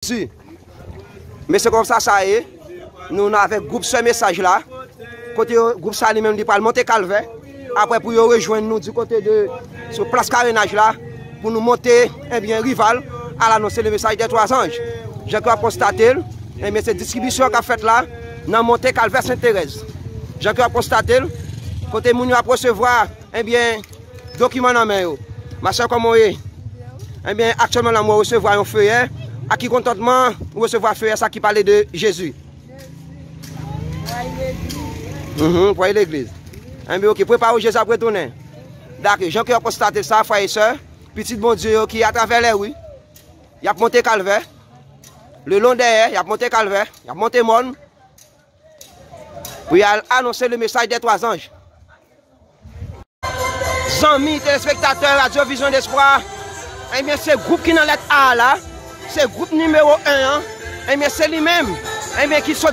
sorti. Mais c'est comme ça, ça y est. Nous avons groupe ce message là. Côté groupe ça lui-même, il parle monter Calvaire. Après, pour rejoindre nous du côté de ce place carénage là, pour nous monter, eh bien, rival, à l'annoncer le message des 3 anges. J'ai constaté, eh bien, cette distribution qu'a faite là, dans montée Calvaire Sainte-Thérèse. J'ai constaté, côté nous a recevoir, eh bien, document dans main. Ma soeur, comment est? Eh bien, actuellement, là, moi, recevoir un feuillet. À qui contentement, recevoir un feuillet, ça qui parlait de Jésus. Pour aller à l'église. Eh bien, ok, préparez Jésus après retourner. D'accord, j'ai constaté ça, frères et sœurs. Petit bon Dieu qui à travers les rues, il a monté Calvaire. Le long derrière, il a monté Calvaire, il a monté Monde. Puis il a annoncé le message des 3 anges. Amis, téléspectateurs, Radio Vision d'Espoir, eh bien, c'est le groupe qui est dans l'être A là, c'est le groupe numéro 1, eh bien, c'est lui-même, eh bien, qui sont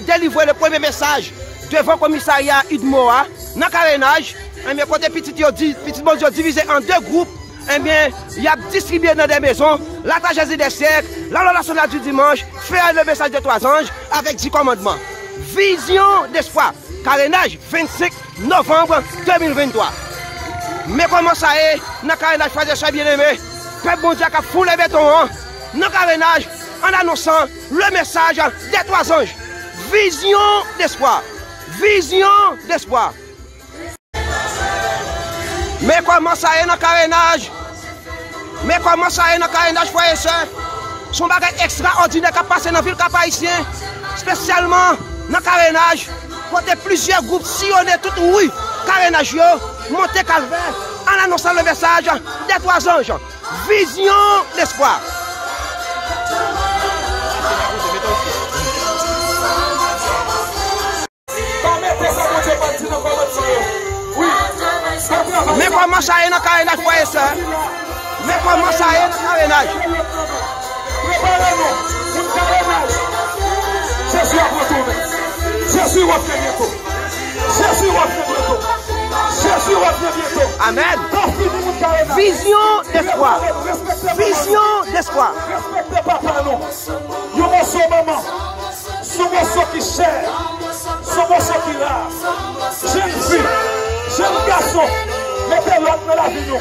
délivré le premier message devant le commissariat Idmoa, dans le carénage, eh bien, côté petit bon Dieu divisé en 2 groupes, eh bien, il y a distribué dans des maisons, la tragédie des siècles, la loi nationale du dimanche, faire le message des 3 anges avec 10 commandements. Vision d'Espoir, carénage 25 novembre 2023. Mais comment ça est, dans le carénage, frères et sœurs bien-aimés, peuple bon Dieu qui a foulé le béton, dans le carénage, en annonçant le message des 3 anges. Vision d'espoir. Vision d'espoir. Mais comment ça est dans le carénage? Mais comment ça est dans le carénage, frères et sœurs? Son bagage extraordinaire qui a passé dans la ville Cap-Haïtien, spécialement dans le carénage, côté plusieurs groupes sillonnés toute rue, carénage, monter Calvaire, en annonçant le message des 3 anges. Vision d'espoir. Mais comment ça est dans le carénage, frères et sœurs? Mais comment ça est dans le carénage? Préparez-nous, une carénage. Jésus a retourné. Jésus revient bientôt. Jésus revient bientôt. Jésus revient bientôt. Amen. Vision d'espoir. Vision d'espoir. Respectez papa, non. Yo morceau maman. Son morceau qui cher. Son morceau qui rare. Jeune fille. Jeune garçon. Mettez l'autre dans la vie, nous.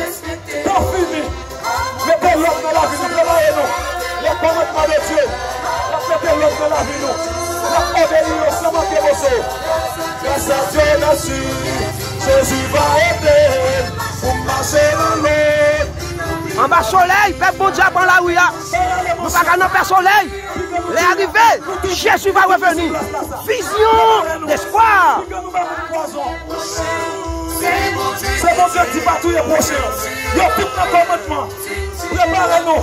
Pas fini. Mettez l'autre dans la vie, nous. Préparez-nous. Les commandements de Dieu. Mettez l'autre dans la vie, nous. La obéir sans manquer vos œuvres. Grâce à Dieu là-dessus, Jésus va aider pour marcher dans l'eau. En bas soleil, peuple bon Dieu prend la rue. Nous ne pouvons pas soleil. Les arrivés, Jésus va revenir. Vision d'espoir. C'est bon Dieu qui va tout les prochains. Il y a tout le commandement. Préparez-nous.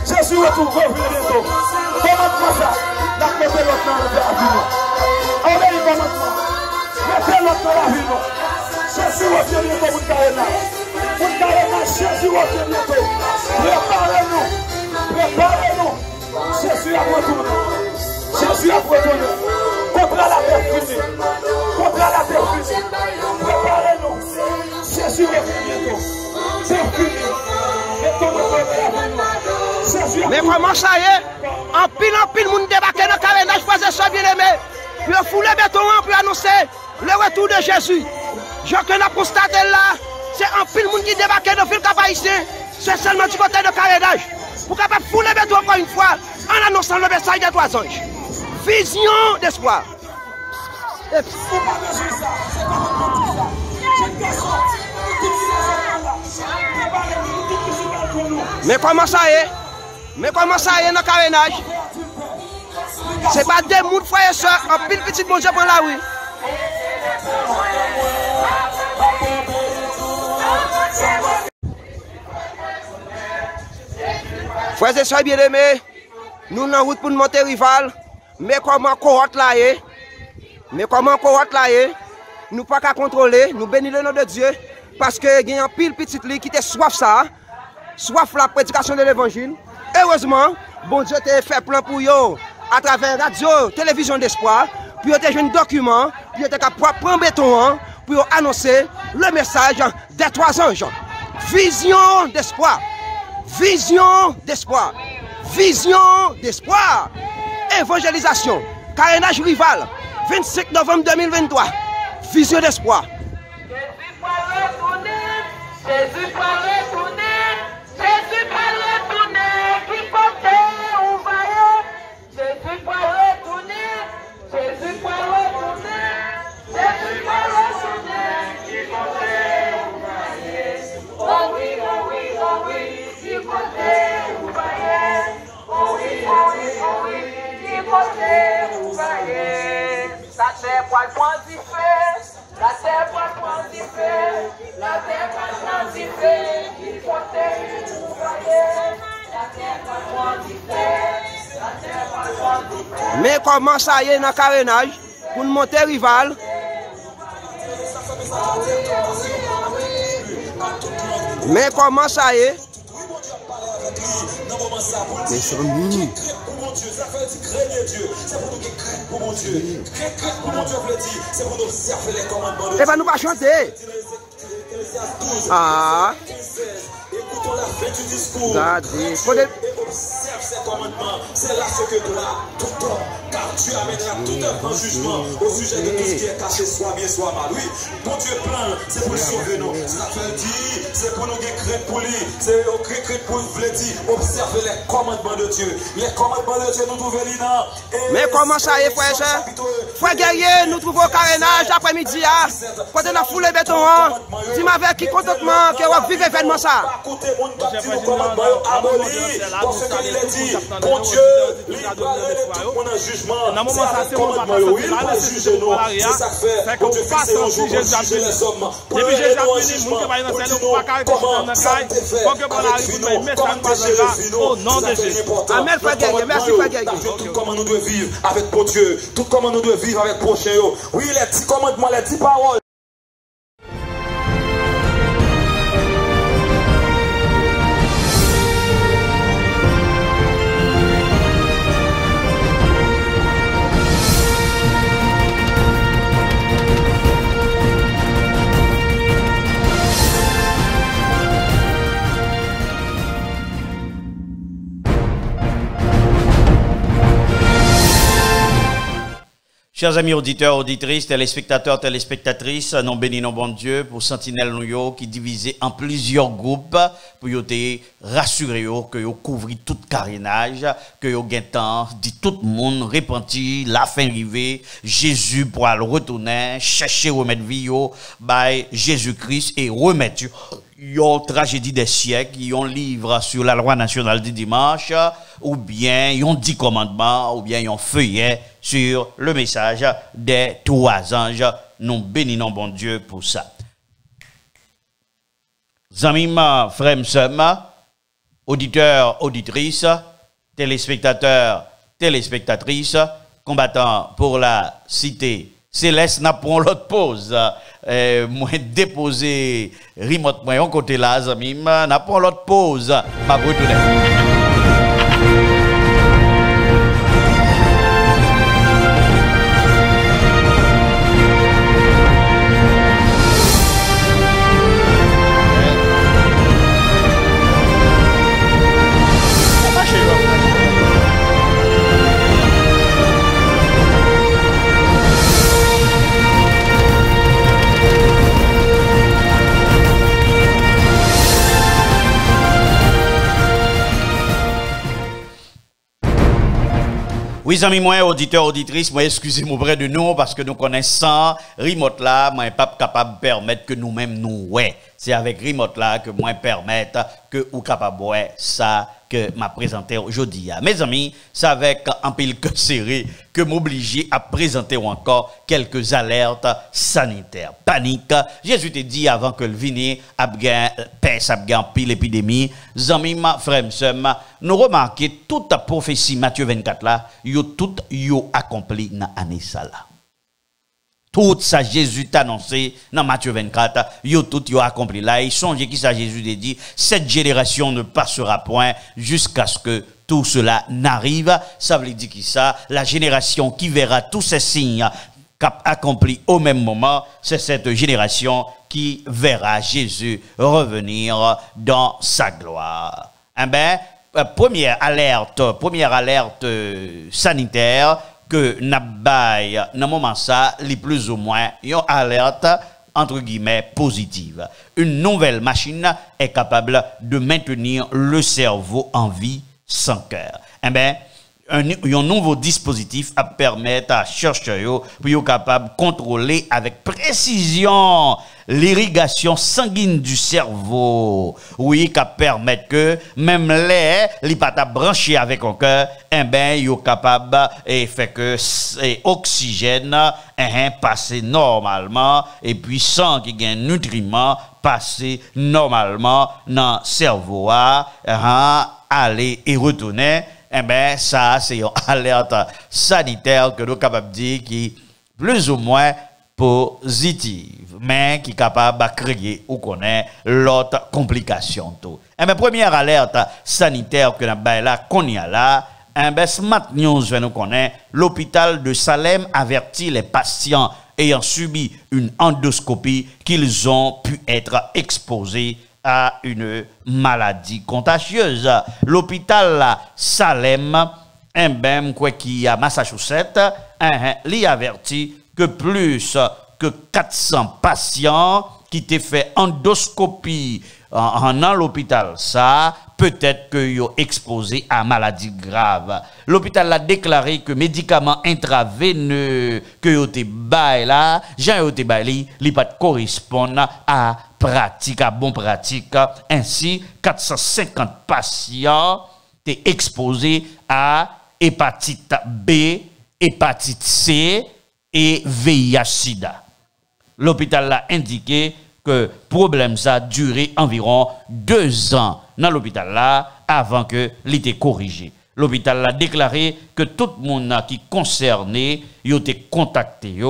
Jésus retourne bientôt. Commandement ça. La mettez l'autre dans la vie. On est le commandement. Mettez l'autre dans la vie. Jésus revient bientôt pour le carénage. Pour le carénage, Jésus revient bientôt. Préparez-nous. Préparez-nous. Jésus a retourné. Jésus a retourné. Contre la terre finie. Contre la terre finie. Préparez-nous. Jésus revient bientôt. C'est fini. Mais comment ça y est? En pile, moun débarqué dans le carénage, frères et sœurs bien-aimés. Puis on foule béton, puis annoncer le retour de Jésus. Je que nous constaté là, c'est en pile moun qui débarqué dans le ville Cap-Haïtien. C'est seulement du côté de carénage. Pour capable fouler béton encore une fois, en annonçant le message des 3 anges. Vision d'espoir. Mais comment ça y est? Mais comment ça y est dans le carénage? C'est pas des mouns, frères et sœurs, en pile petit bon Dieu prend la rue. Frères et sœurs bien-aimés, nous en route pour nous monter rival. Mais comment cohorte là est? Mais comment cohorte là est? Nous pas qu'à contrôler, nous bénissons le nom de Dieu. Parce que il y a un pile petit lit qui était soif ça. Soif la prédication de l'évangile. Heureusement, bon Dieu t'a fait plan pour eux à travers radio, télévision d'espoir, puis vous avez un document, puis vous avez prendre béton pour annoncer le message des 3 anges. Vision d'espoir. Vision d'espoir. Vision d'espoir. Évangélisation. Carénage rival. 25 novembre 2023. Vision d'espoir. Jésus va retourner. Jésus va retourner. Qui côté où va Jésus va retourner. Jésus va retourner. Jésus va retourner. Qui côté où va oh oui, oh oui, oh oui. Qui côté où va oh oui, oh oui, oh oui. Qui côté où va la terre va prendre du feu. La terre va prendre du feu. La terre va prendre du feu. Qui côté où va la terre va prendre du feu. La terre va prendre du feu. Mais comment ça y est dans le carénage pour nous monter rival? Mais comment ça y est? Mes amis. Et ben nous pas chanter. Ah. Regardez. Observe ses commandements, c'est là ce que doit tout homme, car tu amèneras tout un grand jugement au sujet de tout ce qui est caché, soit bien, soit mal. Oui, mon Dieu plan, c'est pour sauver nous. Ça fait dire, c'est pour nous créer pour lui, c'est au créer pour nous dire, observer les commandements de Dieu. Les commandements de Dieu, nous trouvons là. Mais comment ça y est, frère et soeur? Frère guerrier, nous trouvons au carénage après-midi. Quand on a foulé béton, dis-moi avec qui contentement que vous vivez événement ça. Parce qu'il a dit, bon Dieu, il va tout mon jugement. C'est commandement, il va juger nous. C'est ça fait. Bon Dieu, fixez nos jours pour juger les hommes. Prenez nous en jugement. Comment ça a été fait avec nous, comment déchirer nous. Au nom de Jésus. Amen, frère guerrier. Merci, frère guerrier. Tout comment nous devons vivre avec bon Dieu. Tout comment nous devons vivre avec prochain. Oui, les 10 commandements, les 10 paroles. Chers amis auditeurs, auditrices, téléspectateurs, téléspectatrices, nous bénissons bon Dieu pour Sentinelle Nouyo qui divisé en plusieurs groupes pour te rassurer que vous couvrez tout carénage, que vous avez temps, dit tout le monde, repenti, la fin arrivée, Jésus pour le retourner, chercher remettre vie by Jésus-Christ et remettre une tragédie des siècles, un livre sur la loi nationale du dimanche, ou bien un 10 commandements, ou bien un feuillet sur le message des 3 anges. Nous bénissons bon Dieu pour ça. Amis, frères, sœurs, auditeurs, auditrices, téléspectateurs, téléspectatrices, combattants pour la cité céleste, n'a pas l'autre pause. Moi déposer remote moi en côté là, amis, n'a pas l'autre pause. Ma retourner. Oui, amis, moi, auditeurs, auditrices, moi, excusez-moi près de nous parce que nous connaissons remote là, moi, pas capable de permettre que nous-mêmes nous, ouais. C'est avec remote là que moi, permettre que ou capable, ouais, ça que m'a présenté aujourd'hui. Mes amis, c'est avec un pile que serré que m'obliger à présenter encore quelques alertes sanitaires. Panique. Jésus te dit avant que le vini abgain peste abgain pile épidémie. Zami ma frère nous remarquons toute la prophétie Matthieu 24 là, yo tout yo accompli dans année ça là. Tout ça Jésus t'a annoncé dans Matthieu 24, yo tout yo accompli là. Et songez qui ça Jésus a dit, cette génération ne passera point jusqu'à ce que tout cela n'arrive. Ça veut dire qui ça? La génération qui verra tous ces signes accomplis au même moment, c'est cette génération qui verra Jésus revenir dans sa gloire. Eh ben, première alerte sanitaire que n'a bail dans moment ça, les plus ou moins une alerte entre guillemets positive. Une nouvelle machine est capable de maintenir le cerveau en vie sans cœur. Eh bien, un nouveau dispositif à permettre à chercheurs pour être capable de contrôler avec précision l'irrigation sanguine du cerveau. Oui, qui permet que même les pas branchés avec un cœur, eh ben, ils sont capables et fait que l'oxygène passe normalement et puis sang qui gagne nutriments passer normalement dans le cerveau, aller et retourner. Eh bien, ça, c'est une alerte sanitaire que nous sommes capables de dire qui est plus ou moins positive, mais qui est capable de créer ou connaître l'autre complication. Eh bien, première alerte sanitaire que nous avons là, qu'on y a là, eh bien, Smart News nous connaît, l'hôpital de Salem avertit les patients ayant subi une endoscopie qu'ils ont pu être exposés à une maladie contagieuse. L'hôpital Salem, qui à Massachusetts, l'y avertit que plus que 400 patients qui t'ont fait endoscopie en l'hôpital, ça, peut-être que sont exposés à maladie grave. L'hôpital a déclaré que médicaments intraveineux que yo te bail là, Jean yo te bail li pas correspondent à pratique, à bonne pratique. Ainsi, 450 patients étaient exposés à hépatite B, hépatite C et VIH-Sida. L'hôpital a indiqué que le problème ça a duré environ 2 ans dans l'hôpital là avant que l'ait corrigé. L'hôpital a déclaré que tout le monde qui concerné a été contacté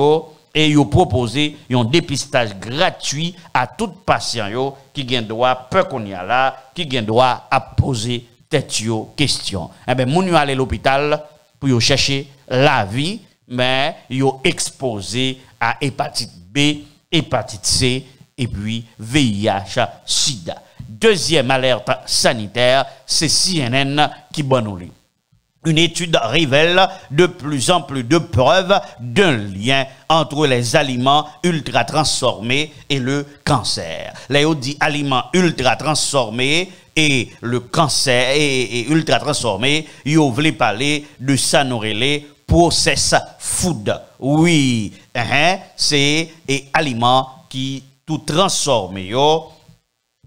et il a proposé un dépistage gratuit à tout patient qui a droit peu qu'on y a là, qui a droit à poser tête question. Eh ben moun yo aller à l'hôpital pour chercher la vie, mais yo exposé à hépatite B, hépatite C et puis VIH, SIDA. Deuxième alerte sanitaire, c'est CNN qui bonne. Une étude révèle de plus en plus de preuves d'un lien entre les aliments ultra transformés et le cancer. Les dit aliments ultra transformés et le cancer et ultra transformés, ils voulaient parler de ça les process food. Oui, c'est des aliments qui tout transformés,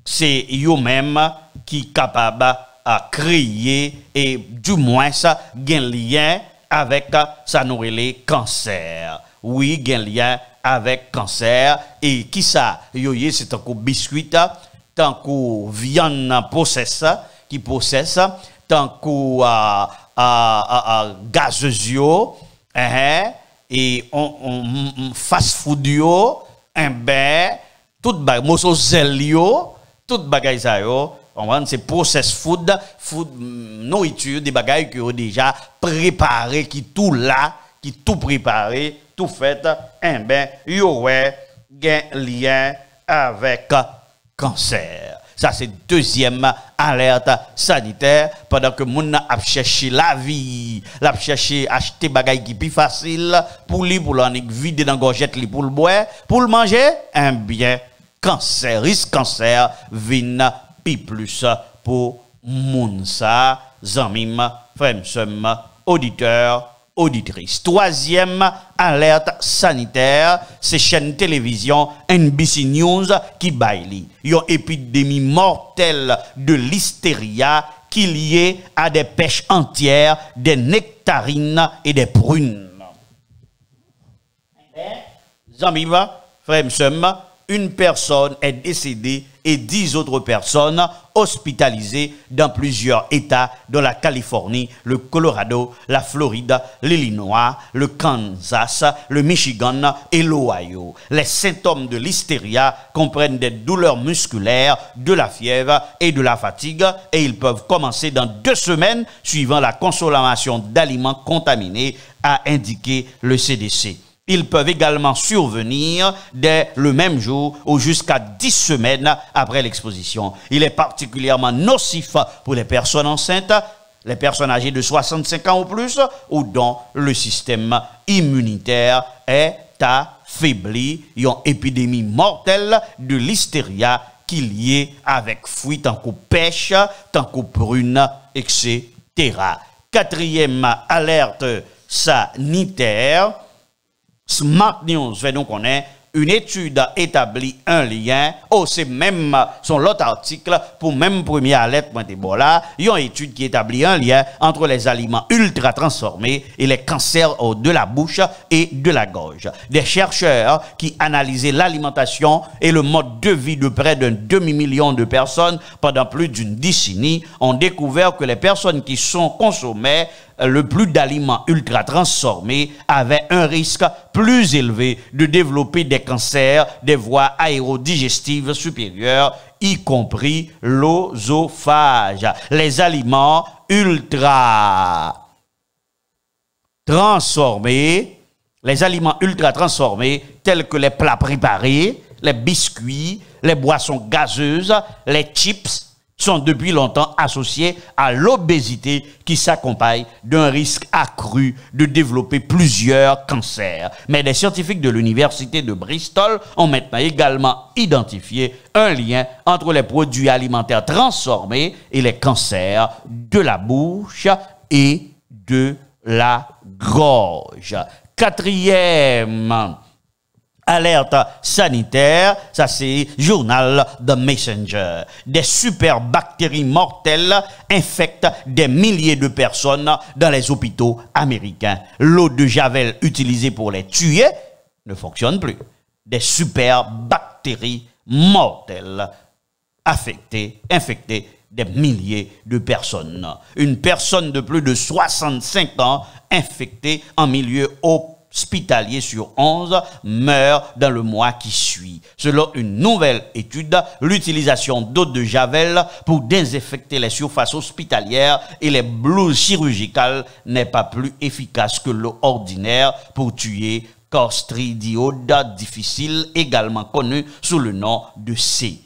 c'est eux-mêmes qui sont capables à créer et du moins ça gain lien avec ça nous les cancer. Oui, gain lien avec cancer et qui ça yoye c'est un coup biscuit, tant que viande process qui processe, tant que gazeuse et on fast food yo, tout bagay moso zel yo, tout bagay ça yo. C'est process food, nourriture, des bagages qui ont déjà préparé, qui tout là, qui tout préparé, tout fait, y aurait un lien avec cancer. Ça, c'est deuxième alerte sanitaire pendant que moun a cherché la vie, l'a cherché acheter bagages qui plus facile pour lui, pour l'en vider dans gorgette li pour le boire, pour le manger, cancer, risque cancer, vin plus pour moun sa, zanmim, frèmsem, auditeurs, auditrices. Troisième alerte sanitaire, c'est chaîne télévision NBC News qui baille. Une épidémie mortelle de l'hystéria qui liée à des pêches entières, des nectarines et des prunes. Zanmim, frèmsem, une personne est décédée et 10 autres personnes hospitalisées dans plusieurs États de la Californie, le Colorado, la Floride, l'Illinois, le Kansas, le Michigan et l'Ohio. Les symptômes de l'hystéria comprennent des douleurs musculaires, de la fièvre et de la fatigue et ils peuvent commencer dans 2 semaines suivant la consommation d'aliments contaminés, a indiqué le CDC. Ils peuvent également survenir dès le même jour ou jusqu'à 10 semaines après l'exposition. Il est particulièrement nocif pour les personnes enceintes, les personnes âgées de 65 ans ou plus, ou dont le système immunitaire est affaibli. Il y a une épidémie mortelle de l'hystéria qui est liée avec fuite, tant qu'au pêche, tant qu'au prune, etc. Quatrième alerte sanitaire. Smart News fait donc qu'on est une étude a établi un lien. Oh, c'est même son l'autre article pour même première alerte pointé bon là. Il y a une étude qui établit un lien entre les aliments ultra transformés et les cancers de la bouche et de la gorge. Des chercheurs qui analysaient l'alimentation et le mode de vie de près d'un demi-million de personnes pendant plus d'une décennie ont découvert que les personnes qui sont consommées le plus d'aliments ultra transformés avaient un risque plus élevé de développer des cancers des voies aérodigestives supérieures, y compris l'œsophage. Les aliments ultra transformés tels que les plats préparés, les biscuits, les boissons gazeuses, les chips, sont depuis longtemps associés à l'obésité qui s'accompagne d'un risque accru de développer plusieurs cancers. Mais des scientifiques de l'université de Bristol ont maintenant également identifié un lien entre les produits alimentaires transformés et les cancers de la bouche et de la gorge. Quatrième alerte sanitaire, ça c'est journal The Messenger. Des super bactéries mortelles infectent des milliers de personnes dans les hôpitaux américains. L'eau de Javel utilisée pour les tuer ne fonctionne plus. Des super bactéries mortelles infectées des milliers de personnes. Une personne de plus de 65 ans infectée en milieu hospitalier sur 11 meurt dans le mois qui suit. Selon une nouvelle étude, l'utilisation d'eau de Javel pour désinfecter les surfaces hospitalières et les blouses chirurgicales n'est pas plus efficace que l'eau ordinaire pour tuer Clostridiode difficile, également connue sous le nom de C.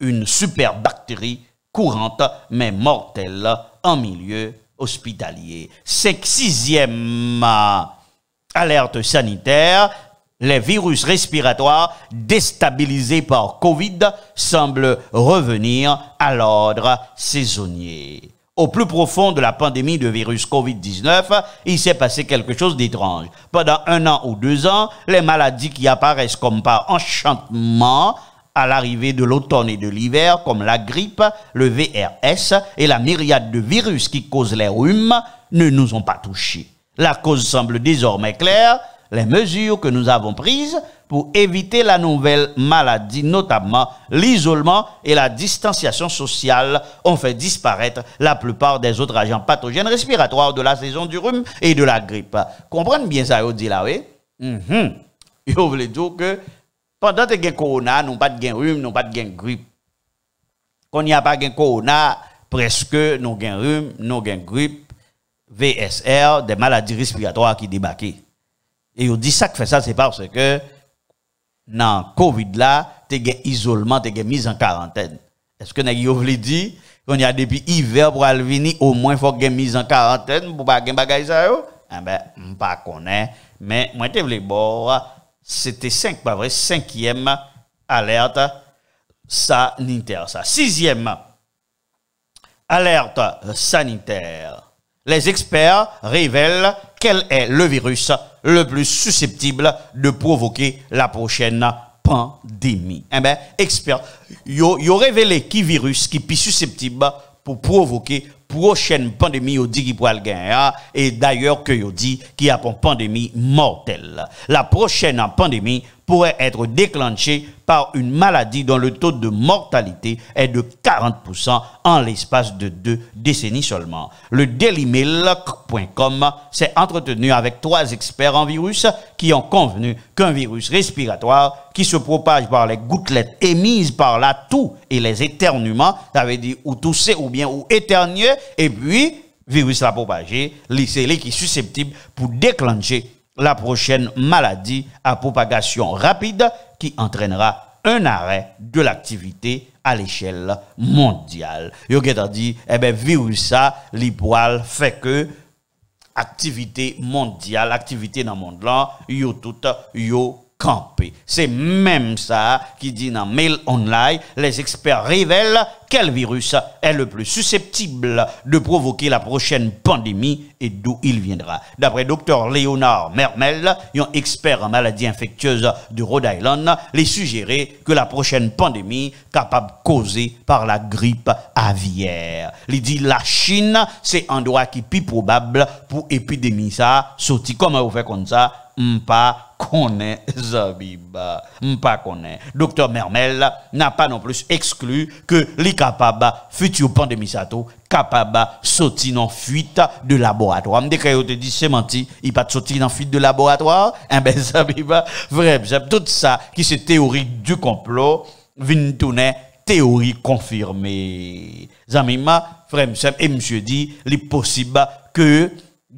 Une super bactérie courante mais mortelle en milieu hospitalier. Sixième alerte sanitaire, les virus respiratoires déstabilisés par Covid semblent revenir à l'ordre saisonnier. Au plus profond de la pandémie de virus Covid-19, il s'est passé quelque chose d'étrange. Pendant 1 an ou 2 ans, les maladies qui apparaissent comme par enchantement à l'arrivée de l'automne et de l'hiver, comme la grippe, le VRS et la myriade de virus qui causent les rhumes, ne nous ont pas touchés. La cause semble désormais claire. Les mesures que nous avons prises pour éviter la nouvelle maladie, notamment l'isolement et la distanciation sociale, ont fait disparaître la plupart des autres agents pathogènes respiratoires de la saison du rhume et de la grippe. Comprenez bien ça, vous dit là, oui? Je voulais dire que pendant que le corona, nous n'avons pas de rhume, nous n'avons pas de grippe. Quand il n'y a pas de corona, presque nous avons rhume, nous avons grippe, VSR, des maladies respiratoires qui débarquent. Et on dit ça que fait ça, c'est parce que dans Covid là, tu as isolement, tu as mise en quarantaine. Est-ce que vous voulez dire qu'on y a depuis hiver pour aller venir, au moins il faut que mise en quarantaine pour pas bagay ça yo? Eh ben, on pas connaît, mais moi te voulais voir, c'était 5e alerte sanitaire ça. 6e alerte sanitaire. Les experts révèlent quel est le virus le plus susceptible de provoquer la prochaine pandémie. Eh bien, experts, ils ont révélé qui virus qui est plus susceptible pour provoquer prochaine pandémie, ils dit qu'il pourra le gagner. Et d'ailleurs, que ils dit qu'il y a une pandémie mortelle. La prochaine pandémie pourrait être déclenchée par une maladie dont le taux de mortalité est de 40% en l'espace de 2 décennies seulement. Le dailymail.com s'est entretenu avec 3 experts en virus qui ont convenu qu'un virus respiratoire qui se propage par les gouttelettes émises par la toux et les éternuements, ça veut dire ou tousser ou bien ou éternuer, et puis virus la propagé, c'est lui qui est susceptible pour déclencher la prochaine maladie à propagation rapide qui entraînera un arrêt de l'activité à l'échelle mondiale. Yo qui dit, eh ben, virus ça, l'hypoal fait que activité mondiale, activité dans le monde là, yo tout, yo campé. C'est même ça qui dit dans Mail Online, les experts révèlent quel virus est le plus susceptible de provoquer la prochaine pandémie et d'où il viendra. D'après Dr Léonard Mermel, un expert en maladies infectieuses de Rhode Island, les suggérait que la prochaine pandémie capable causée par la grippe aviaire. Il dit la Chine, c'est un endroit qui est plus probable pour épidémie ça, sorti comment vous faites comme ça? M'pas connaît Zabiba, m'pas connaît. Docteur Mermel n'a pas non plus exclu que les capables futur pandémie sato capable sortir dans fuite de laboratoire. M'dé que te dit c'est menti, il pas sortir dans fuite de laboratoire. Eh ben Zabiba, vrai, tout ça qui c'est théorie du complot vient tourner théorie confirmée. Zamima, frère et monsieur dit, il est possible que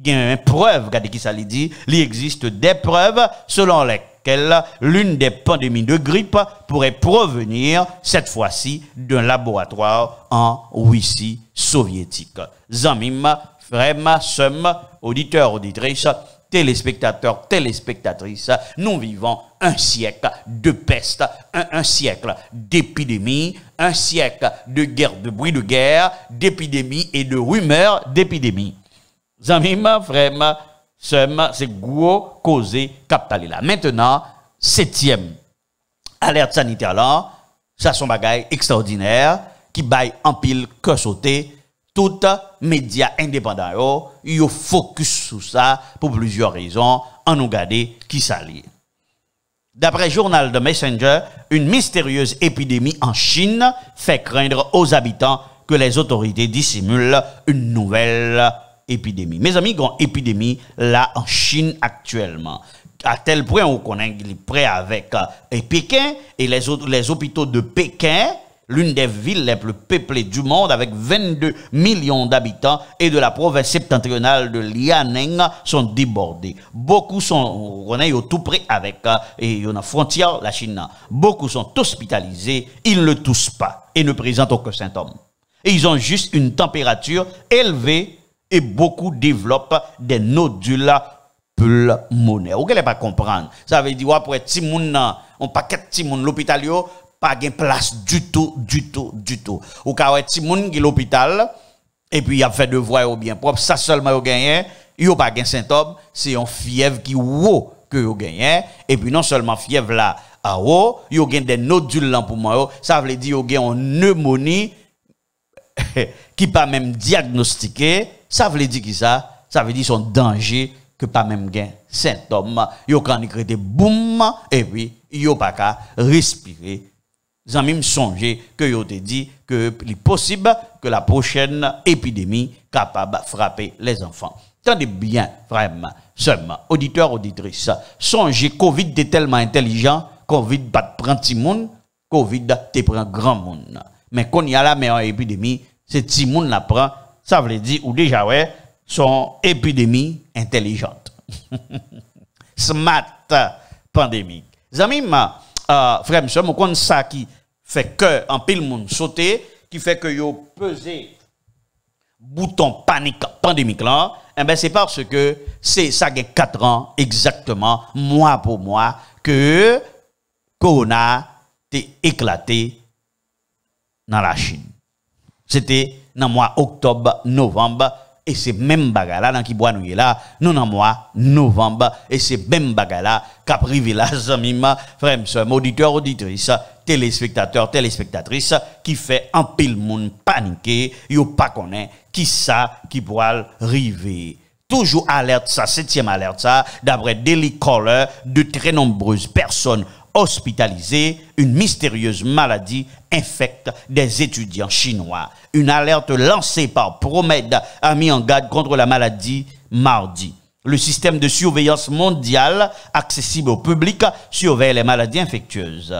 il y a une preuve, regardez qui ça lui dit, il existe des preuves selon lesquelles l'une des pandémies de grippe pourrait provenir, cette fois-ci, d'un laboratoire en Russie soviétique. Zamim, frère, somme, auditeurs, auditrices, téléspectateurs, téléspectatrices, nous vivons un siècle de peste, un siècle d'épidémie, un siècle de guerre, de bruit de guerre, d'épidémie et de rumeurs d'épidémie. Zamima, frère, c'est gros causé capital là. Maintenant, 7e alerte sanitaire là, ça son bagay extraordinaire qui baille en pile que sauter. Tout médias indépendants yo focus sur ça pour plusieurs raisons. En nous garder qui s'allie. D'après journal de Messenger, une mystérieuse épidémie en Chine fait craindre aux habitants que les autorités dissimulent une nouvelle épidémie. Mes amis, il y a une épidémie là en Chine actuellement. À tel point on connaît qu'il est prêt avec Pékin et les hôpitaux de Pékin, l'une des villes les plus peuplées du monde avec 22 millions d'habitants et de la province septentrionale de Lianing sont débordés. Beaucoup sont, on connaît tout près avec et il y a une frontière la Chine. Beaucoup sont hospitalisés, ils ne toussent pas et ne présentent aucun symptôme. Et ils ont juste une température élevée et beaucoup développent des nodules pulmonaires. Vous ne pouvez pas comprendre. Ça veut dire, pour être timoun, on paquet timoun l'hôpital, pas de place du tout. Ou quand être timoun qui l'hôpital, et puis il a fait devoir au bien propre, ça seulement il gagné, il n'y a pas de symptômes, c'est une fièvre qui haut que il gagné, et puis non seulement fièvre là, à haut, il y a des nodules dans le poumon, ça veut dire qu'il y a une pneumonie qui pas même diagnostiqué. Ça veut dire qui ça? Ça veut dire son danger que pas même gain symptômes. Yo quand il crée boum et puis yo pas qu'à respirer. J'en songer que yo te dit que il est possible que la prochaine épidémie capable frapper les enfants. Tendez bien, vraiment, seulement, auditeurs, auditrices, songez Covid est tellement intelligent, Covid pas prend petit monde, Covid te prend grand monde. Mais quand il y a la meilleure épidémie, c'est petit monde la prend. Ça veut dire, ou déjà, ouais, son épidémie intelligente. Smart pandémique. Zami, frère, monsieur, on connaît ça qui fait que, en pile monde sauter, qui fait que yo peser bouton panique pandémique là, eh ben c'est parce que c'est ça qui 4 ans exactement, mois pour mois, que Corona t'est éclaté dans la Chine. C'était dans le mois octobre, novembre, et c'est même bagarre là, qui boit nous là, nous dans le mois novembre, et c'est même bagarre là, qu'a privé là, zamima, frère, auditeur, auditrice, téléspectateur, téléspectatrice, qui fait un pile monde paniquer, yo pas connaît, qui ça, qui pourra arriver. Toujours alerte ça, 7e alerte ça, d'après Daily Caller, de très nombreuses personnes hospitalisées, une mystérieuse maladie infecte des étudiants chinois. Une alerte lancée par Promed a mis en garde contre la maladie mardi. Le système de surveillance mondial accessible au public surveille les maladies infectieuses.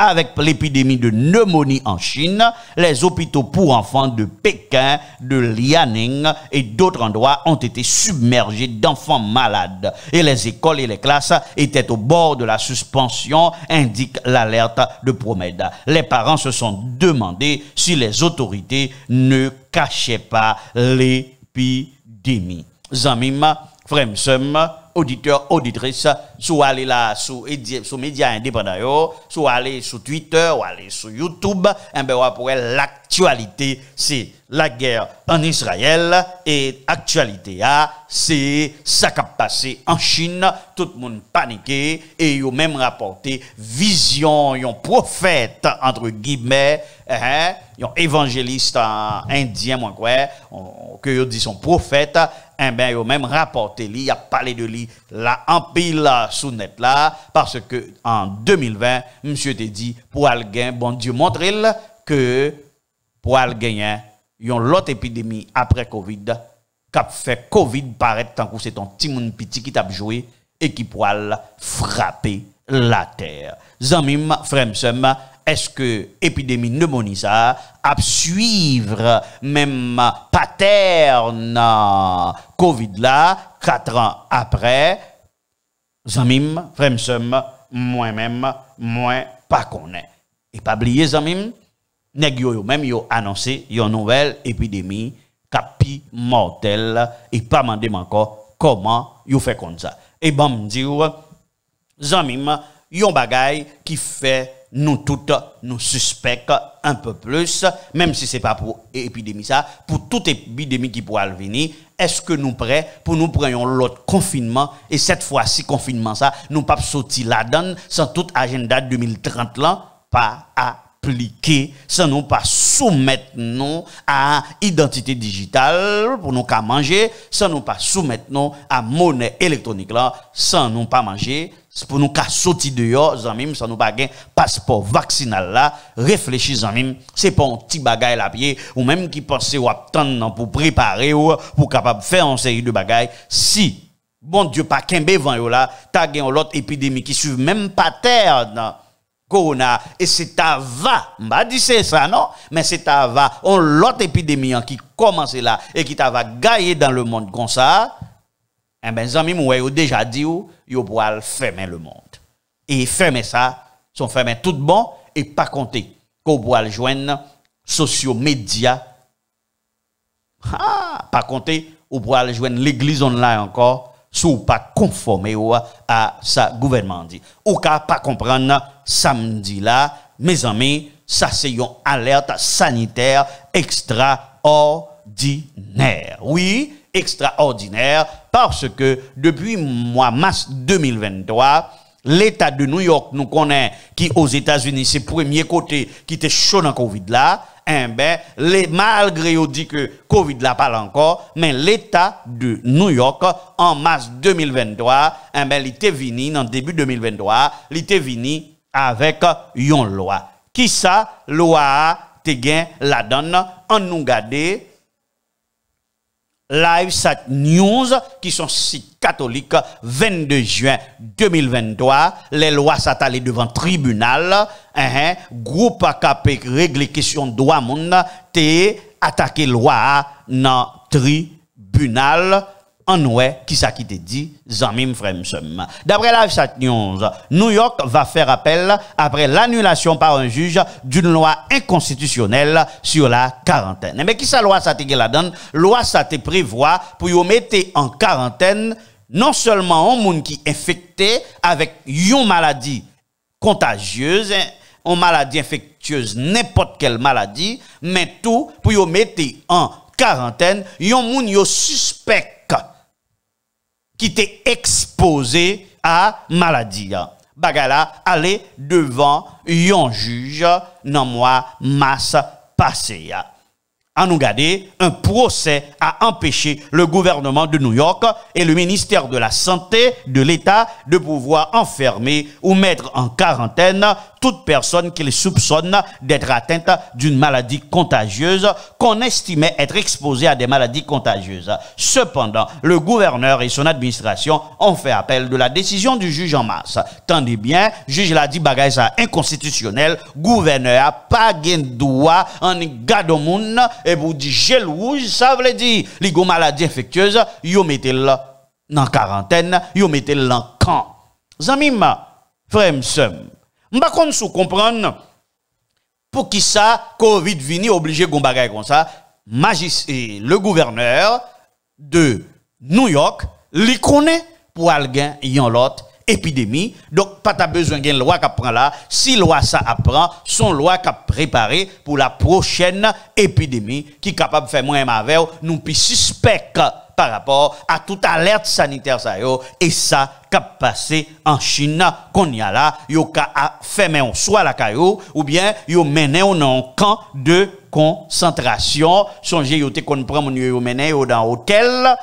avec l'épidémie de pneumonie en Chine, les hôpitaux pour enfants de Pékin, de Lianing et d'autres endroits ont été submergés d'enfants malades. Et les écoles et les classes étaient au bord de la suspension, indique l'alerte de Promède. Les parents se sont demandé si les autorités ne cachaient pas l'épidémie. Zamim, Fremsem, auditeurs, auditrices, soit aller là sur médias indépendants, soit aller sur Twitter, ou aller sur YouTube, et bien, pour l'actualité, c'est la guerre en Israël, et actualité, c'est ça qui a passé en Chine, tout le monde paniqué, et ils ont même rapporté vision, un prophète, entre guillemets, un évangéliste indien, moi, quoi, que ils disent son prophète, eh ben, ils ont même rapporté lui, il a parlé de lui, là, en pile sous net là, parce que en 2020, monsieur te dit, pour aller gagner, bon Dieu montre-il que pour aller gagner, il y a l'autre épidémie après Covid, qui a fait Covid paraître tant que c'est ton petit monde petit qui t'a joué et qui pourra frapper la terre. Zamim, Fremsem, est-ce que l'épidémie pneumonie ça a suivre même pattern Covid là 4 ans après? Zamim, Fremsem, moi-même, moi pas connaît. Et pas oublier Zamim, nèg yo même yo annoncé une nouvelle épidémie capi mortelle et pas mandé encore comment yo fait comme ça. Et bon me dire Zamim, yon bagay qui fait nous toutes nous suspectons un peu plus, même si c'est pas pour épidémie ça, pour toute épidémie qui pourra venir, est-ce que nous prêts pour nous prenions l'autre confinement et cette fois-ci confinement ça, nous pas sortir là-dedans sans tout agenda 2030 là pas appliquer, sans nous pas soumettre nous à identité digitale pour nous qu'à manger, sans nous pas soumettre nous à monnaie électronique là, sans nous pas manger. Pour nous qu'à sortir dehors, zanmim, sans nous pas gain passeport vaccinal là, réfléchis zanmim, c'est pas un petit bagay la pied, ou même qui pense ou attendre pour préparer ou pour capable faire une série de bagay. Si, bon Dieu, pas qu'un bévan yo là, t'as gain l'autre épidémie qui suit même pas terre dans corona, et c'est ta va, m'a dit c'est ça non, mais c'est ta va, on l'autre épidémie qui commence là, et qui t'a va gagner dans le monde comme ça, eh ben, zanmim, ou déjà dit ou, yo pourra fermer le monde. Et fermer ça, sont fermer tout bon, et pas compter qu'on pourra joindre socio-médias. Pas compter, ou pourra joindre l'église online encore, sous pas conformer à sa gouvernement dit. Ou qu'à pas comprendre samedi là, mes amis, ça c'est une alerte sanitaire extraordinaire. Oui, extraordinaire parce que depuis mois mars 2023, l'État de New York nous connaît qui aux États-Unis c'est premier côté qui était chaud dans Covid là, ben malgré on dit que Covid là parle encore, mais l'État de New York en mars 2023, ben il était venu dans début 2023, il était venu avec une loi. Qui ça loi te gain la donne en nous garder LiveSat News, qui sont sites catholiques, 22 juin 2023, les lois sont allées devant tribunal, groupe AKP régler question droit monde, te attaqué loi dans tribunal. En ouais, qui ça qui te dit, Zamim Fremsem. D'après LiveSat News, New York va faire appel après l'annulation par un juge d'une loi inconstitutionnelle sur la quarantaine. Mais qui ça loi ça te la donne? Loi ça te prévoit pour y mettre en quarantaine non seulement un monde qui est infecté avec une maladie contagieuse, une maladie infectieuse, n'importe quelle maladie, mais tout pour y mettre en quarantaine un monde yo suspect qui t'est exposé à maladie. Bagala aller devant un juge dans mois mars passé. à nous garder, un procès a empêché le gouvernement de New York et le ministère de la Santé de l'État de pouvoir enfermer ou mettre en quarantaine toute personne qu'ils soupçonnent d'être atteinte d'une maladie contagieuse qu'on estimait être exposée à des maladies contagieuses. Cependant, le gouverneur et son administration ont fait appel de la décision du juge en masse. Tandis bien, juge l'a dit bagay ça inconstitutionnel, gouverneur a pas gain droit en gado moun et vous dit gel rouge, ça veut dire les maladies infectieuses, yo mettez-le dans quarantaine, yo mettez-le dans camp. Zamim, frère m'sem, m'pa kon sou comprendre pour qui ça Covid vini obligé gon bagay comme ça, le gouverneur de New York li connaît pour al gen yon lot épidémie, donc pas ta besoin d'une loi qui prend là, si loi ça apprend, son loi qui préparé pour la prochaine épidémie qui est capable de faire moins avec nous puis suspect par rapport à toute alerte sanitaire ça yo et ça qui a passé en Chine qu'on y a là, yo ka fermé soit la caillou ou bien yo mené dans un camp de concentration, songez yo te kon prend mon yo mené dans hôtel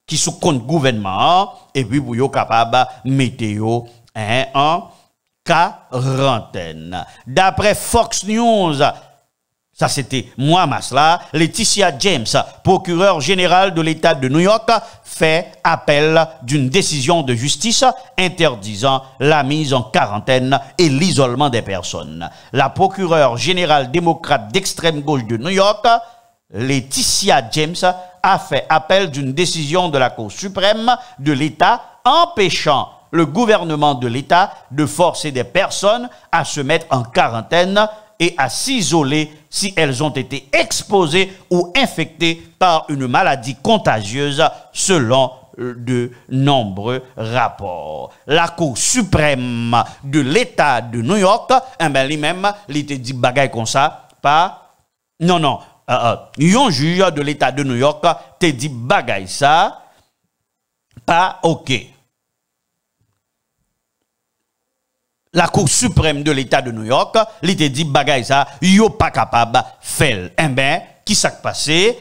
qui sous compte gouvernement et puis pour yo capable mettre yo en quarantaine. D'après Fox News, ça c'était moi Masla, Laetitia James, procureur général de l'État de New York, fait appel d'une décision de justice interdisant la mise en quarantaine et l'isolement des personnes. La procureure générale démocrate d'extrême gauche de New York, Laetitia James, a fait appel d'une décision de la Cour suprême de l'État empêchant le gouvernement de l'État de forcer des personnes à se mettre en quarantaine et à s'isoler si elles ont été exposées ou infectées par une maladie contagieuse selon de nombreux rapports. La Cour suprême de l'État de New York, lui-même, il te dit bagay comme ça, pas, non, yon juge de l'État de New York te dit bagay ça, pas ok. La Cour suprême de l'État de New York, li te dit bagay ça, yo pas capable faire. Eh ben, qui s'est passé?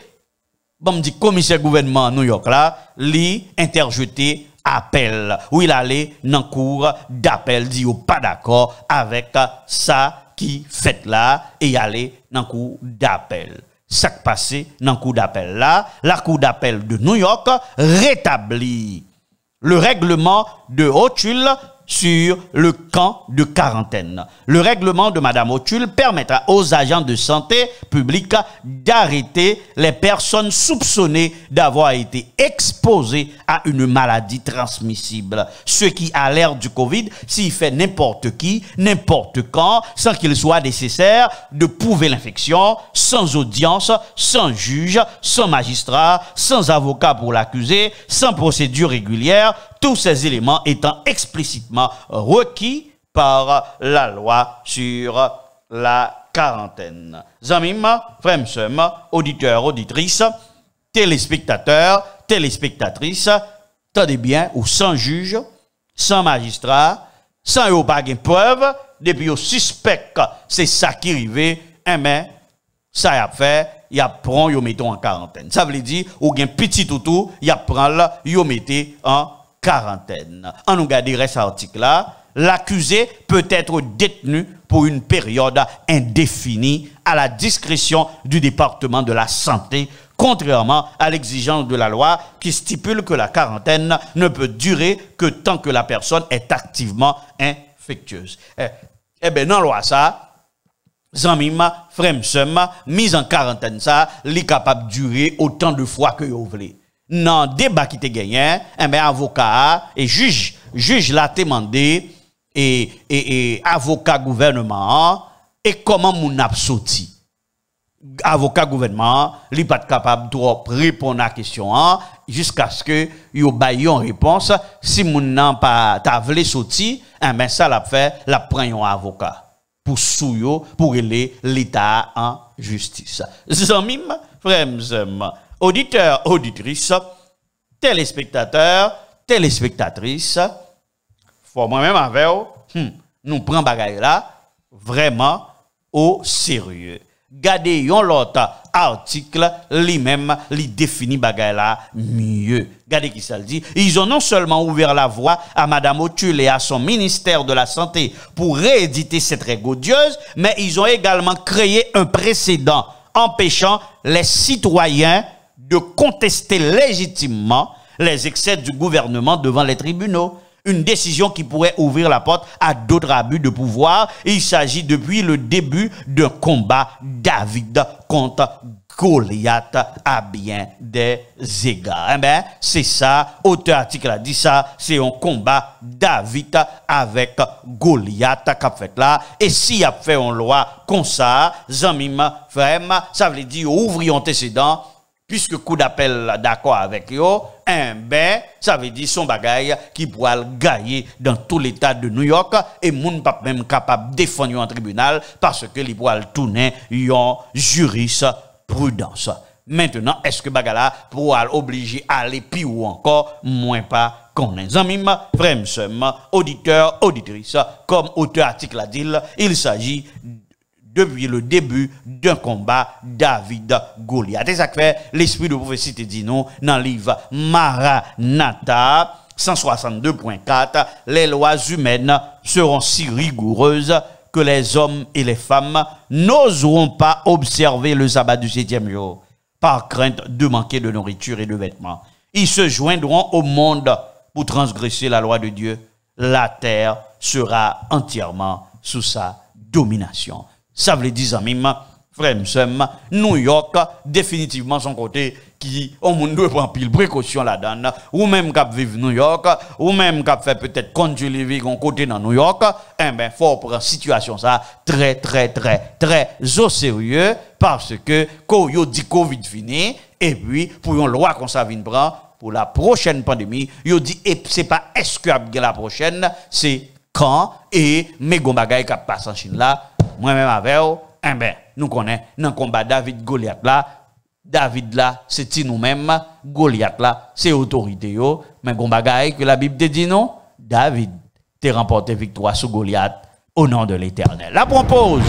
Bon, me dit commissaire gouvernement New York là, li interjeté appel. Où il allait dans cour d'appel, dit yo pas d'accord avec ça qui fait là et aller dans cour d'appel. Ça qui passé dans cour d'appel là, la cour d'appel de New York rétablit le règlement de Hochul sur le camp de quarantaine. Le règlement de Mme Hochul permettra aux agents de santé publique d'arrêter les personnes soupçonnées d'avoir été exposées à une maladie transmissible. Ce qui, à l'ère du Covid, s'il fait n'importe qui, n'importe quand, sans qu'il soit nécessaire de prouver l'infection, sans audience, sans juge, sans magistrat, sans avocat pour l'accusé, sans procédure régulière, tous ces éléments étant explicitement requis par la loi sur la quarantaine. Zamim, frères, sœurs, auditeurs, auditrices, téléspectateurs, téléspectatrices, tenez bien, ou sans juge, sans magistrat, sans yo pas de preuve, depuis au suspect, c'est ça qui arrive, mais ça y a fait, y a prend, yo mettons en quarantaine. Ça veut dire, ou gen petit toutou, y a prend, yo mettez en quarantaine. En nous garder reste article là, l'accusé peut être détenu pour une période indéfinie à la discrétion du département de la santé, contrairement à l'exigence de la loi qui stipule que la quarantaine ne peut durer que tant que la personne est activement infectieuse. Eh bien, dans la loi ça, Zamima, Fremsem, mise en quarantaine ça, li capable de durer autant de fois que vous voulez. Dans le débat qui te gagné, avocat et juge l'a demandé et avocat gouvernement et comment moun ap sorti. Avocat gouvernement, li pas capable de répondre à la question jusqu'à ce que yo baille une réponse. Si moun nan pas ta vle sorti, ça l'a fait, la prend un avocat pour souyo pour aller l'état en justice. Zamim, frères, auditeurs, auditrices, téléspectateurs, téléspectatrices, faut moi-même avec nous prenons bagaille là vraiment au sérieux. Gardez yon l'autre article, lui-même, lui définit bagay la mieux. Regardez qui ça le dit. Ils ont non seulement ouvert la voie à Madame Otul et à son ministère de la Santé pour rééditer cette règle odieuse, mais ils ont également créé un précédent empêchant les citoyens de contester légitimement les excès du gouvernement devant les tribunaux. Une décision qui pourrait ouvrir la porte à d'autres abus de pouvoir. Il s'agit depuis le début d'un combat David contre Goliath à bien des égards. Eh ben, c'est ça, auteur article a dit ça, c'est un combat David avec Goliath qu'a fait là. Et s'il a fait une loi comme ça, Zamim, frère, ça veut dire ouvrir antécédent. Puisque coup d'appel d'accord avec eux, ben, ça veut dire son bagaille qui pourra le gagner dans tout l'état de New York et moun pas même capable de défendre en tribunal parce que il pourra le tourner yon jurisprudence. Maintenant, est-ce que bagala pourra l'obliger à aller plus ou encore, moins pas qu'on est amis, frères, auditeurs, auditrices, comme auteur article a dit, il s'agit depuis le début d'un combat David-Goliath. Et ça fait l'esprit de prophétie te dit nous dans le livre Maranatha 162.4, les lois humaines seront si rigoureuses que les hommes et les femmes n'oseront pas observer le sabbat du 7e jour par crainte de manquer de nourriture et de vêtements. Ils se joindront au monde pour transgresser la loi de Dieu. La terre sera entièrement sous sa domination. Ça veut dire, amis, frère, New York, définitivement son côté, qui, au monde doit prendre pile précaution là-dedans, ou même cap vivre New York, ou même cap fait peut-être conduire vivre côté dans New York, eh ben, faut prendre situation ça très au sérieux, parce que, quand yo dit Covid fini, et puis, pour une loi qu'on ça vient prendre, pour la prochaine pandémie, yo dit, et c'est pas est-ce que la prochaine, c'est quand, et, mes gombagay qui passe en Chine là, moi-même avec eux, eh ben, nous connaissons dans le combat David-Goliath là. David là, c'est nous-mêmes. Goliath là, c'est autorité. Mais gombagay que la Bible te dit non, David t'a remporté victoire sur Goliath au nom de l'Éternel. La propose.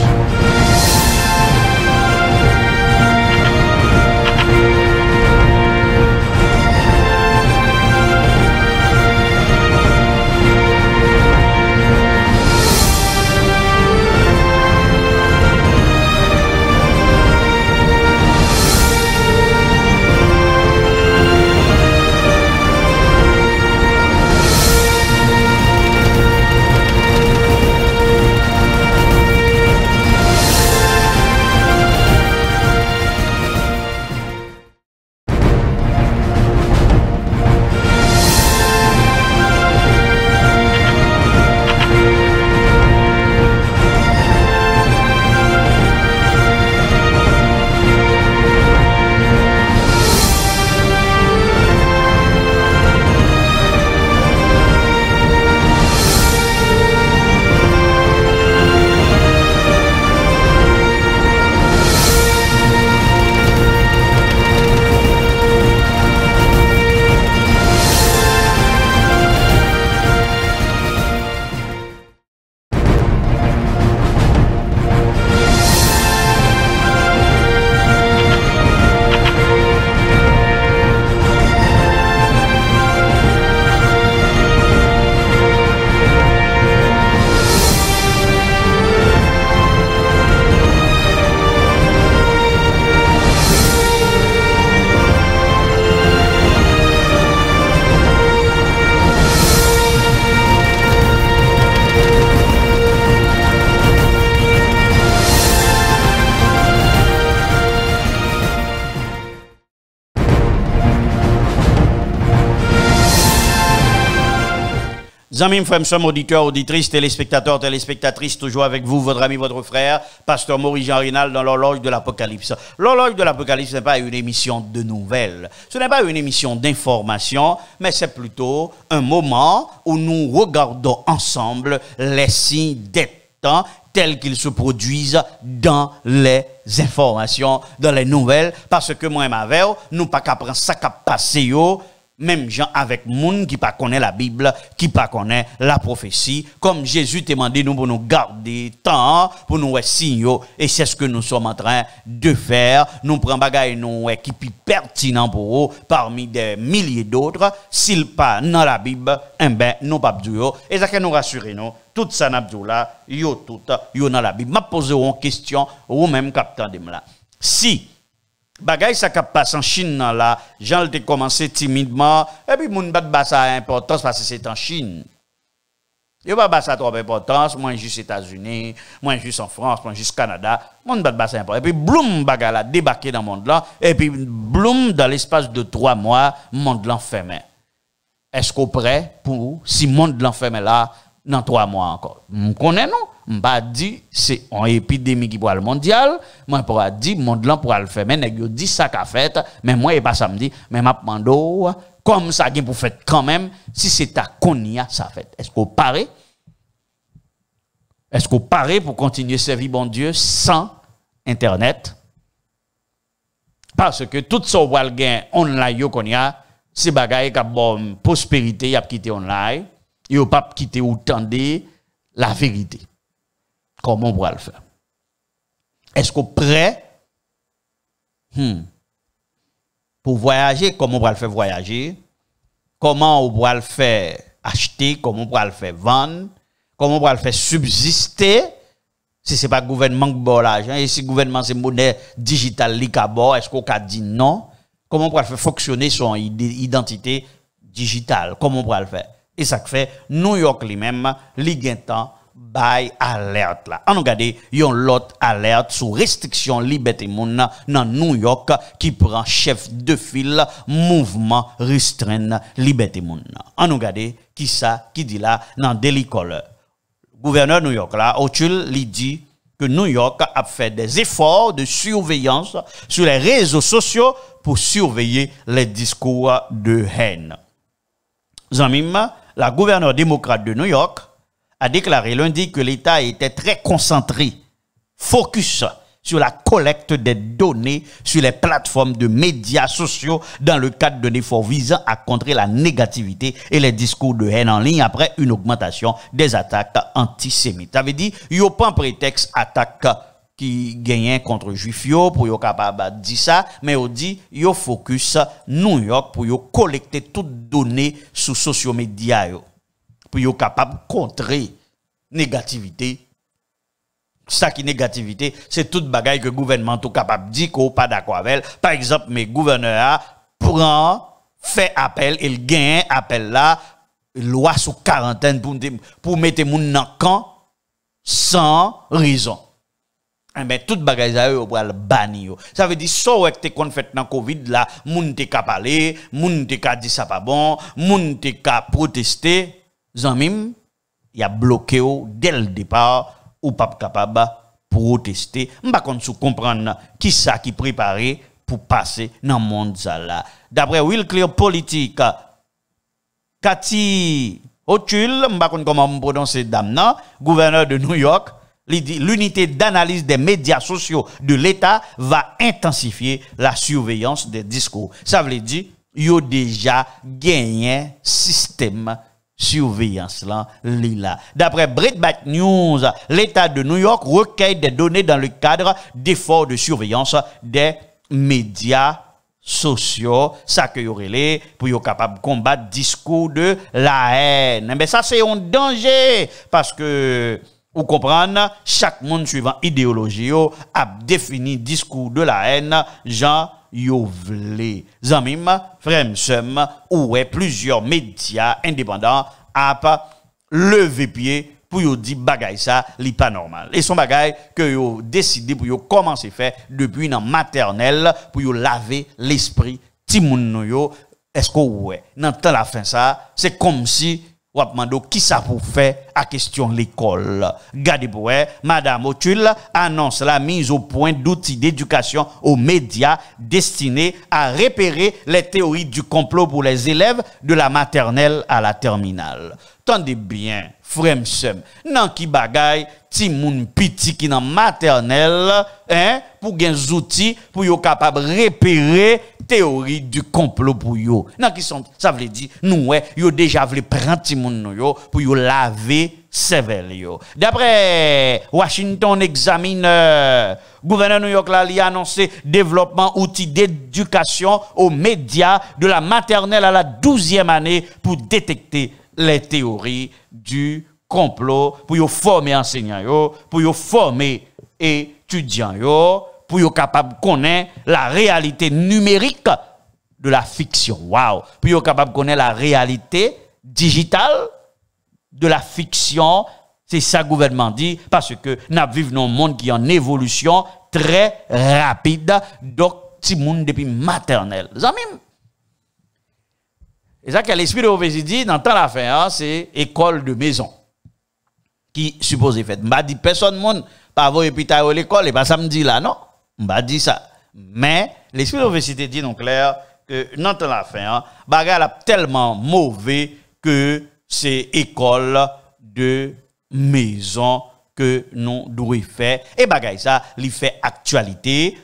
Amis, frères, sœurs, auditeurs, auditrices, téléspectateurs, téléspectatrices, toujours avec vous, votre ami, votre frère, Pasteur Maurice Jean Rinal dans l'horloge de l'Apocalypse. L'horloge de l'Apocalypse n'est pas une émission de nouvelles, ce n'est pas une émission d'information, mais c'est plutôt un moment où nous regardons ensemble les signes des temps tels qu'ils se produisent dans les informations, dans les nouvelles, parce que moi et ma nous pas qu'à prendre ça qu'à passer même gens avec moun qui pas connaît la Bible, qui pas connaît la prophétie, comme Jésus t'a demandé nous pour nous garder temps, pour nous signaux, et c'est ce que nous sommes en train de faire. Nous prenons bagay nous qui plus pertinent pour eux, parmi des milliers d'autres, s'il pas dans la Bible, ben nous pas dire. Et ça que nous rassurer nous, tout ça n'a là, yo tout yo dans la Bible. M'a posé une question ou même captant de là. Si bagay ça qui passe en Chine là, Jean a commencé timidement et puis moun bat ça a importance parce que c'est en Chine. Yo pas ça trop importance, moi juste États-Unis, moi juste en France, moi juste Canada, moun bat ça important. Et puis bloum bagay là débarqué dans le monde là et puis bloum dans l'espace de 3 mois, monde là fermé. Est-ce qu'on prêt pour si monde là fermé là dans 3 mois encore? On connaît non? M'pa dit c'est une épidémie qui pour le mondial, moi pour dire monde là pour le faire mais nèg yo dit ça qu'a fait mais moi et pas samedi mais m'a mando comme ça gen pour faire quand même si c'est ta konya ça fait. Est-ce qu'on paraît? Est-ce qu'on paraît pour continuer servir bon Dieu sans internet? Parce que tout ça va le gain online yo konya, c'est bagaille qui bon prospérité y a quitté online, yo pas quitter ou tendre la vérité. Comment on pourra le faire? Est-ce qu'on prêt pour voyager? Comment on pourra le faire voyager? Comment on pourra le faire acheter? Comment on pourra le faire vendre? Comment on pourra le faire subsister? Si ce n'est pas le gouvernement qui boit l'argent, et si le gouvernement c'est monnaie digitale qui boit, est-ce qu'on a dit non? Comment on pourra le faire fonctionner son identité digitale? Comment on pourra le faire? Et ça fait New York lui-même, li gen temps bay alerte là. On regarde yon l'autre alerte sous restriction liberté moun dans New York qui prend chef de file mouvement restreint liberté moun. On regarde qui ça qui dit là dans Daily Caller. Gouverneur New York là, Hochul li dit que New York a fait des efforts de surveillance sur les réseaux sociaux pour surveiller les discours de haine. Zanmim, la gouverneure démocrate de New York a déclaré lundi que l'État était très concentré, focus sur la collecte des données sur les plateformes de médias sociaux dans le cadre d'un effort visant à contrer la négativité et les discours de haine en ligne après une augmentation des attaques antisémites. Ça veut dire, il n'y a pas un prétexte attaque qui gagne contre juifs pour yo capable dire ça mais on dit yo focus New York pour yo collecter toutes données sur sociaux médias pour yo capable contrer négativité. Ça qui négativité c'est toute bagaille que gouvernement tout capable dire qu'on pas d'accord avec. Par exemple mes gouverneurs prend fait appel il gagne appel là loi sous quarantaine pour mettre moun dans camp sans raison. Mais toute bagaille ça yo pour le bannir. Ça veut dire so ouais que qu'on fait dans Covid là, moun te ka parler, moun te ka dit ça pas bon, moun te ka protester, zanmim, y a bloqué dès le départ ou pas capable protester. M'pa konn sou comprendre qui ça qui préparé pour passer dans monde ça là. D'après Will Clear Politique, Cathy Hochul, m'pa konn comment me prononcer dame nan, gouverneur de New York, l'unité d'analyse des médias sociaux de l'État va intensifier la surveillance des discours. Ça veut dire, yo déjà gagné système surveillance là, lila. D'après Breitbart News, l'État de New York recueille des données dans le cadre d'efforts de surveillance des médias sociaux, ça que yo relé pour yo capable combattre discours de la haine. Mais ça c'est un danger parce que vous comprenez, chaque monde suivant idéologie a défini discours de la haine, Jean yo vle. Zanmim, frère m'sem, ou plusieurs médias indépendants a levé pied pour yo di bagay ça li pas normal. Et son bagay que yo décidé pour yo commencer faire depuis dans maternelle pour yo laver l'esprit ti moun yo. Est-ce que ouais, dans temps la fin ça, c'est comme si ou demando qui ça pour faire à question l'école. Gardez pour Madame Otul annonce la mise au point d'outils d'éducation aux médias destinés à repérer les théories du complot pour les élèves de la maternelle à la terminale. Tendez bien, frère m'sem, nan ki bagay, ti moun piti qui nan maternelle, pour gen outils pour yo capable repérer théorie du complot pour yo. Nan qui sont, ça veut dire, nous, yo déjà vle prendre ti moun nou yo, pour yo laver cervelle yo. D'après Washington Examiner, gouverneur New York là, il a annoncé développement outils d'éducation aux médias de la maternelle à la 12e année pour détecter les théories du complot, pour yo former enseignants yo, pour yo former étudiants yo, pour yo capable connaître la réalité numérique de la fiction. Wow, pour yo capable connaître la réalité digitale de la fiction. C'est ça le gouvernement dit, parce que nous vivons dans un monde qui est en évolution très rapide, donc petit monde depuis maternelle. Et ça que l'esprit de prophétie dit, dans le temps la fin, c'est école de maison qui supposé fait. M'a dit personne monde pas avoir hôpital à l'école et pas samedi là non. M'a dit ça. Mais l'esprit de prophétie dit non clair que dans le temps la fin, bagarre a tellement mauvais que c'est école de maison que nous devons faire. Et bagay ça, li fait actualité.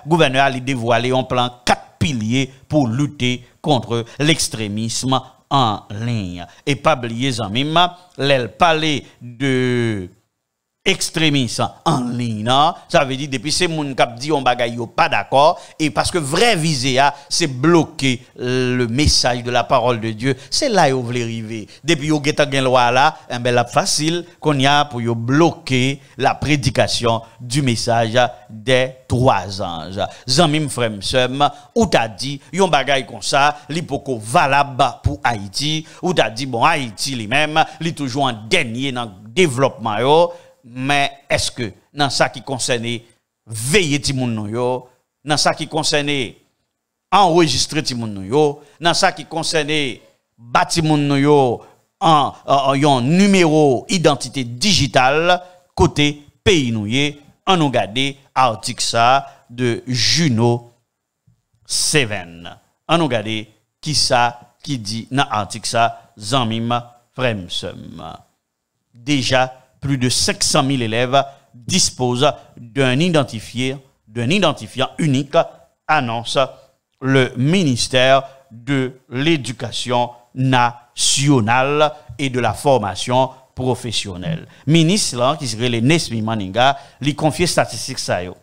Gouverneur a dévoilé un plan 4 piliers pour lutter contre l'extrémisme en ligne. Et pas oublier même, l'elle parler de extrémisme en ligne, ça veut dire depuis ces moun k'ap dit on bagay yo pas d'accord et parce que vrai visée c'est bloquer le message de la parole de Dieu, c'est là yo vle river. Depuis yo geta gen loi là, ben la facile qu'on y a pour yo bloquer la prédication du message des 3 anges. Zanmim frère m'sem, ou t'a dit yon bagay comme ça, li poko valable pour Haïti, ou t'a dit bon Haïti lui-même, li toujours en dernier dans développement yo. Mais est-ce que dans ça qui concerne veiller ti moun nou yo, dans ça qui concerne enregistrer ti moun nou yo, dans ça qui concerne bâti moun nou yo en yon numéro identité digitale côté pays nou ye, on nous garder article ça de Juno 7. On nous garder qui ça qui dit dans article ça zanmim fremsem. Déjà plus de 500 000 élèves disposent d'un identifiant unique, annonce le ministère de l'Éducation nationale et de la formation professionnelle. Ministre là, qui serait le Nesmi Maninga, lui confie statistiques ça yo.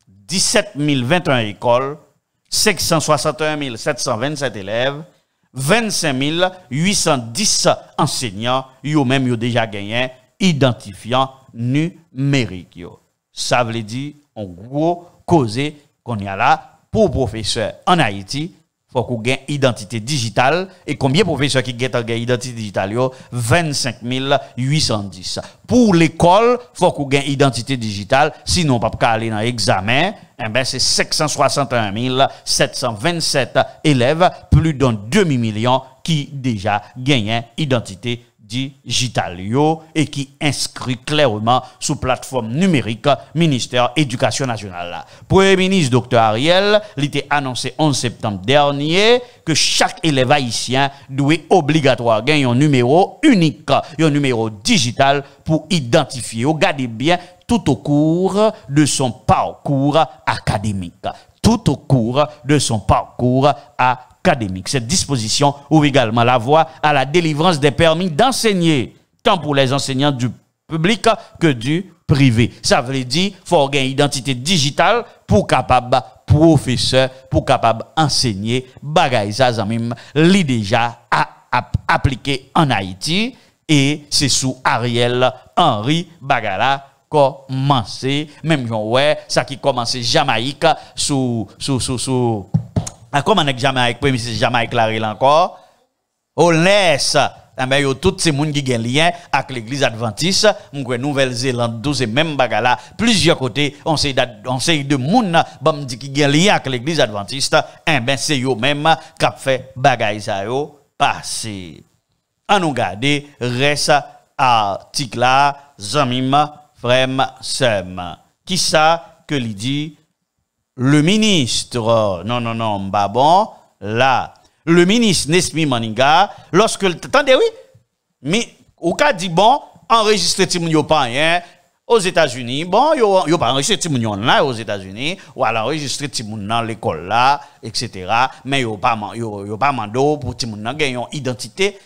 17 021 écoles, 561 727 élèves, 25 810 enseignants, yo même yo déjà gagné identifiant numérique. Ça veut dire, en gros, causer qu'on y a là, pour professeurs en Haïti, faut qu'on gagne identité digitale. Et combien de professeurs qui gagnent identité digitale? 25 810. Pour l'école, faut qu'on gagne identité digitale. Sinon, pas aller dans l'examen. Eh ben, c'est 561 727 élèves, plus d'un demi-million qui déjà gagnent identité digital et qui inscrit clairement sous plateforme numérique ministère éducation nationale. Premier ministre Dr Ariel l'était annoncé 11 septembre dernier que chaque élève haïtien doit obligatoire gagner un numéro unique, un numéro digital pour identifier. Regardez bien tout au cours de son parcours académique. Tout au cours de son parcours académique. Cette disposition ouvre également la voie à la délivrance des permis d'enseigner, tant pour les enseignants du public que du privé. Ça veut dire qu'il faut avoir une identité digitale pour capable professeur, pour capable enseigner. Bagay ça, même, li déjà appliqué en Haïti et c'est sous Ariel Henry Bagala commencé, même ouais, ça qui commençait Jamaïque sous comment avec Jamaïque, premier ministre Jamaïque là encore, on laisse mais yo tous ces monde qui ont lien avec l'église adventiste, Nouvelle-Zélande, 12 et même bagala, plusieurs côtés, on sait de monde bam dit qui ont lien avec l'église adventiste, ben c'est yo même qui fait bagay ça yo passer. On nous garder reste article là, Zamim, Frem, Sem. Qui ça que lui dit? Le ministre, non, bon, là, le ministre Nesmi Maninga, lorsque, attendez, oui, mais, au cas dit, bon, enregistrer Timoun pas rien, aux États-Unis, bon, yo pas enregistré Timoun là, aux États-Unis, ou alors enregistrer Timoun dans l'école là, etc., mais yo pas mando pour Timoun nan gagner une identité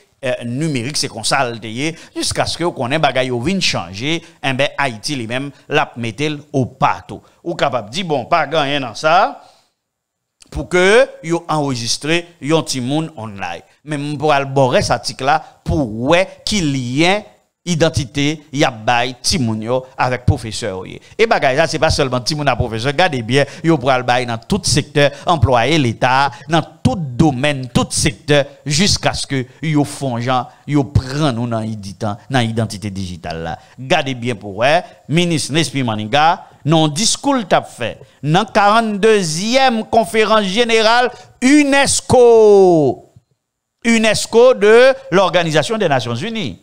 numérique, c'est qu'on s'alteye, jusqu'à ce que vous connaissez bagay yo vin changer, en ben Haïti lui-même l'a mettel au pato. Ou capable dit bon, pas gagner dans ça pour que yo enregistré yon timoun online. Mais pour alborer cet article là pour ouais qu'il y ait identité y a bay timoun yo avec professeur yo. Et bagay ça c'est pas seulement timoun à professeur, regardez bien, yo pral bay dans tout secteur, employé l'État, dans tout domaine, tout secteur jusqu'à ce que yo font gens, yo prend nous dans identité digitale là. Regardez bien pour ouais, ministre Nespi Maninga non discours t'a fait dans 42e conférence générale UNESCO de l'Organisation des Nations Unies.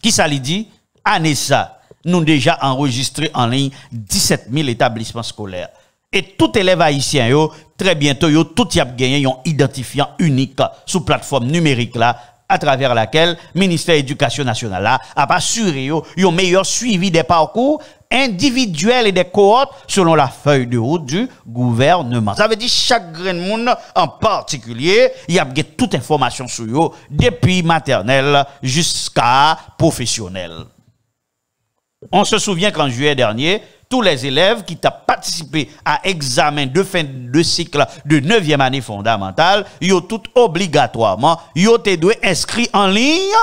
Qui ça lui dit? Année ça, nous déjà enregistré en ligne 17 000 établissements scolaires. Et tout élève haïtien, yo, très bientôt, yo, tout y a gagné un identifiant unique sous plateforme numérique là, à travers laquelle le ministère de l'Éducation nationale là, a assuré un meilleur suivi des parcours individuels et des cohortes selon la feuille de route du gouvernement. Ça veut dire chaque grain de monde en particulier, il y a toute information sur eux depuis maternelle jusqu'à professionnel. On se souvient qu'en juillet dernier, tous les élèves qui ont participé à examen de fin de cycle de 9e année fondamentale, ils ont tout obligatoirement, ils ont été inscrits en ligne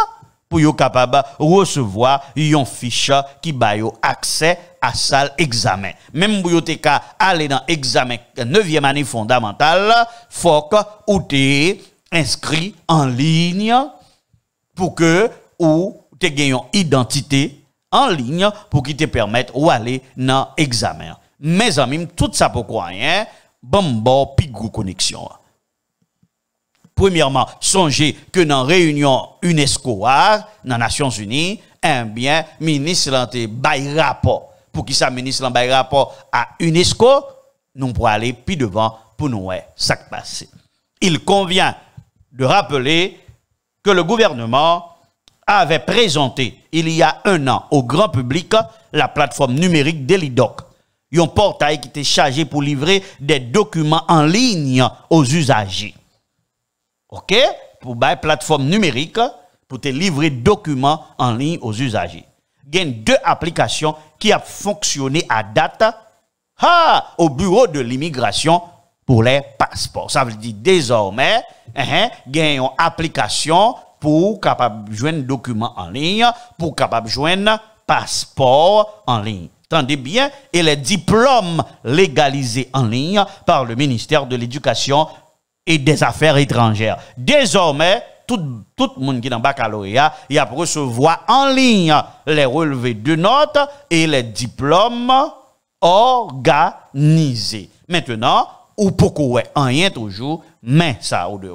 pour être capable de recevoir une fiche qui ba accès à salle examen. Même pour être aller dans l'examen 9e année fondamentale, faut que ou t'es inscrit en ligne pour que ou t'es gagné une identité en ligne pour qui te permette d'aller dans l'examen. Mes amis, tout ça pourquoi hein? Bon, puis gros connexion. Premièrement, songez que dans réunion UNESCO dans les Nations Unies, bien, ministre l'ante bail rapport. Pour qui ça ministre bail rapport à UNESCO, nous pour aller plus devant pour nous voir ça qui passe. Il convient de rappeler que le gouvernement avait présenté il y a un an au grand public la plateforme numérique Delidoc, un portail qui était chargé pour livrer des documents en ligne aux usagers. OK? Pour la plateforme numérique, pour te livrer documents en ligne aux usagers. Il y a 2 applications qui ont fonctionné à date au bureau de l'immigration pour les passeports. Ça veut dire désormais, il y a une application pour capable joindre documents en ligne, pour capable joindre passeport en ligne. Tendez bien, et les diplômes légalisés en ligne par le ministère de l'Éducation et des Affaires étrangères. Désormais, tout le monde qui est dans le baccalauréat, il a recevoir en ligne les relevés de notes et les diplômes organisés. Maintenant, ou pourquoi rien toujours, mais ça ou de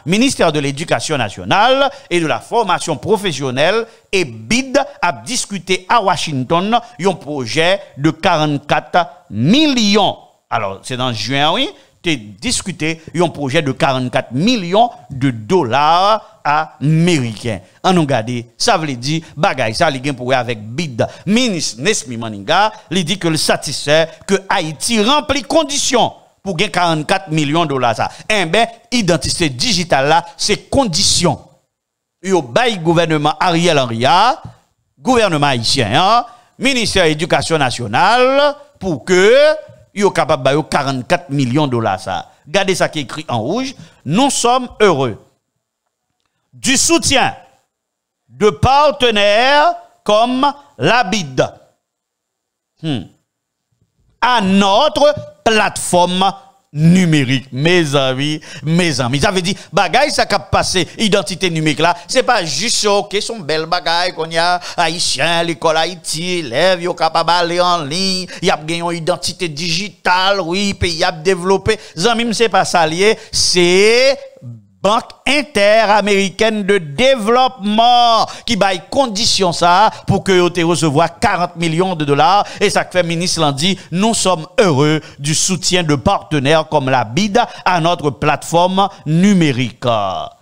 ministère de l'Éducation nationale et de la formation professionnelle et BID a discuté à Washington un projet de 44 millions. Alors, c'est dans juin, oui, tu as discuté un projet de 44 millions de dollars américains. En nous regarde, ça veut dire, bagay, ça li gen pour avec BID. Ministre Nesmi Maninga, li dit que le satisfait que Haïti remplit conditions pour gagner 44 millions de dollars. Ça. Eh bien, identité digitale là, c'est condition. Yo bay gouvernement Ariel Henry, gouvernement haïtien, hein, ministère de l'Éducation nationale, pour que yo capable de 44 millions de dollars. Ça. Regardez ça qui est écrit en rouge. Nous sommes heureux du soutien de partenaires comme la BID à notre plateforme numérique. Mes amis, ça veut dire, bagay ça cap passé, identité numérique là, c'est pas juste ok, son bel bagay qu'on y a, haïtien, l'école Haïti, élèves, yo capable aller en ligne, y a gagné une identité digitale, oui, pays a développé. Zami, c'est pas ça lié, c'est banque interaméricaine de développement qui baille condition ça pour que vous te recevoir 40 millions de dollars et ça fait ministre l'a dit nous sommes heureux du soutien de partenaires comme la BID à notre plateforme numérique.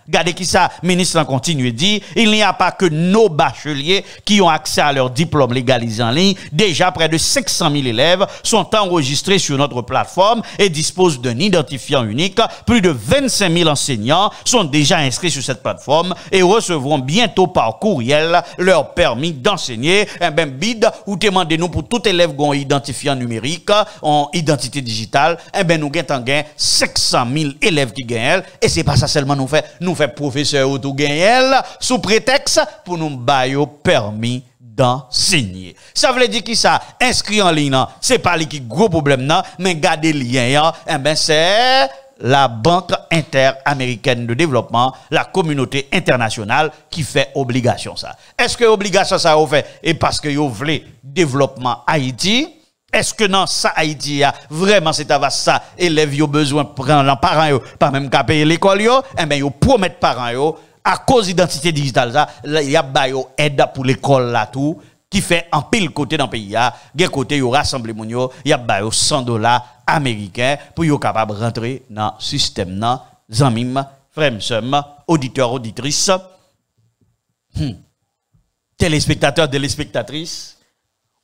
Regardez qui ça, ministre en continue dit, il n'y a pas que nos bacheliers qui ont accès à leur diplôme légalisé en ligne. Déjà, près de 500 000 élèves sont enregistrés sur notre plateforme et disposent d'un identifiant unique. Plus de 25 000 enseignants sont déjà inscrits sur cette plateforme et recevront bientôt par courriel leur permis d'enseigner. Eh ben, BID, ou demandez-nous pour tout élève qui ont identifiant numérique, en identité digitale, eh ben, nous gagnons 500 000 élèves qui gagnent. Et c'est pas ça seulement nous fait professeur ou tout gagnel sous prétexte pour nous bailler permis d'enseigner. Ça veut dire qui ça inscrit en ligne, c'est pas qui gros problème non, mais garder lien, eh ben c'est la Banque interaméricaine de développement, la communauté internationale qui fait obligation ça. Est-ce que obligation ça vous fait et parce que vous voulez développement Haïti? Est-ce que dans ça Haïti vraiment c'est à ça élèves yo besoin prendre les parents yo pas même qu'à payer l'école yo et ben yo promettre parents yo à cause d'identité digitale ça il y a ba yo aide pour l'école là tout qui fait en pile côté dans pays a gen côté yo rassembler moun yo y a ba yo $100 américains pour yo capable rentrer dans système nan zanmim frère sœur auditeurs auditrices téléspectateurs téléspectatrices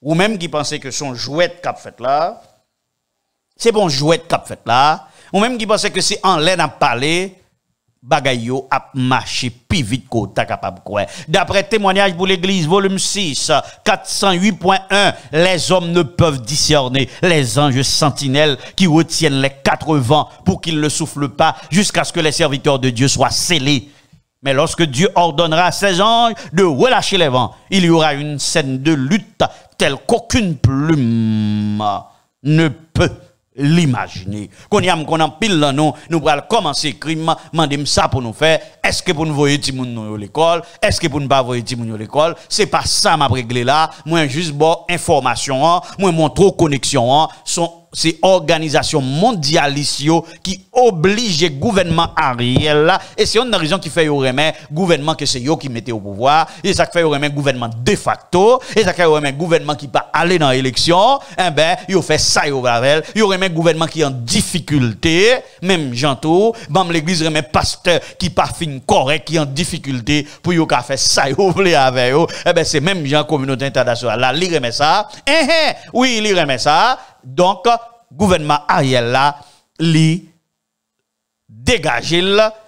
ou même qui pensait que son jouet cap fait là, c'est bon jouet cap fait là, ou même qui pensait que c'est en l'air à parler, bagay yo a marché plus vite que ta capable quoi. D'après témoignage pour l'église volume 6, 408.1, les hommes ne peuvent discerner les anges sentinelles qui retiennent les 4 vents pour qu'ils ne soufflent pas jusqu'à ce que les serviteurs de Dieu soient scellés. Mais lorsque Dieu ordonnera à ses anges de relâcher les vents, il y aura une scène de lutte telle qu'aucune plume ne peut l'imaginer. Qu'on y a qu'on pile là nous allons commencer crime, mandem ça pour nous faire. Est-ce que pour nous voyer ti moun l'école? Est-ce que pour nous pas voyer ti moun l'école? C'est pas ça m'a réglé là. Moi juste bon information, moi montre connexion sont c'est organisation mondialiste qui oblige le gouvernement Ariel là et c'est une raison qui fait yo remet gouvernement que c'est yo qui mettait au pouvoir et ça fait yo remet gouvernement de facto et ça fait yo remet gouvernement qui pas aller dans élection eh ben yo fait ça yo avec yo remet gouvernement qui en difficulté même janto bam l'église remet pasteur qui pas fin correct qui en difficulté pour yo ka faire ça yo vle avec yo eh ben c'est même gens communauté internationale là li remet ça oui li remet ça. Donc, gouvernement Ariel là, li dégager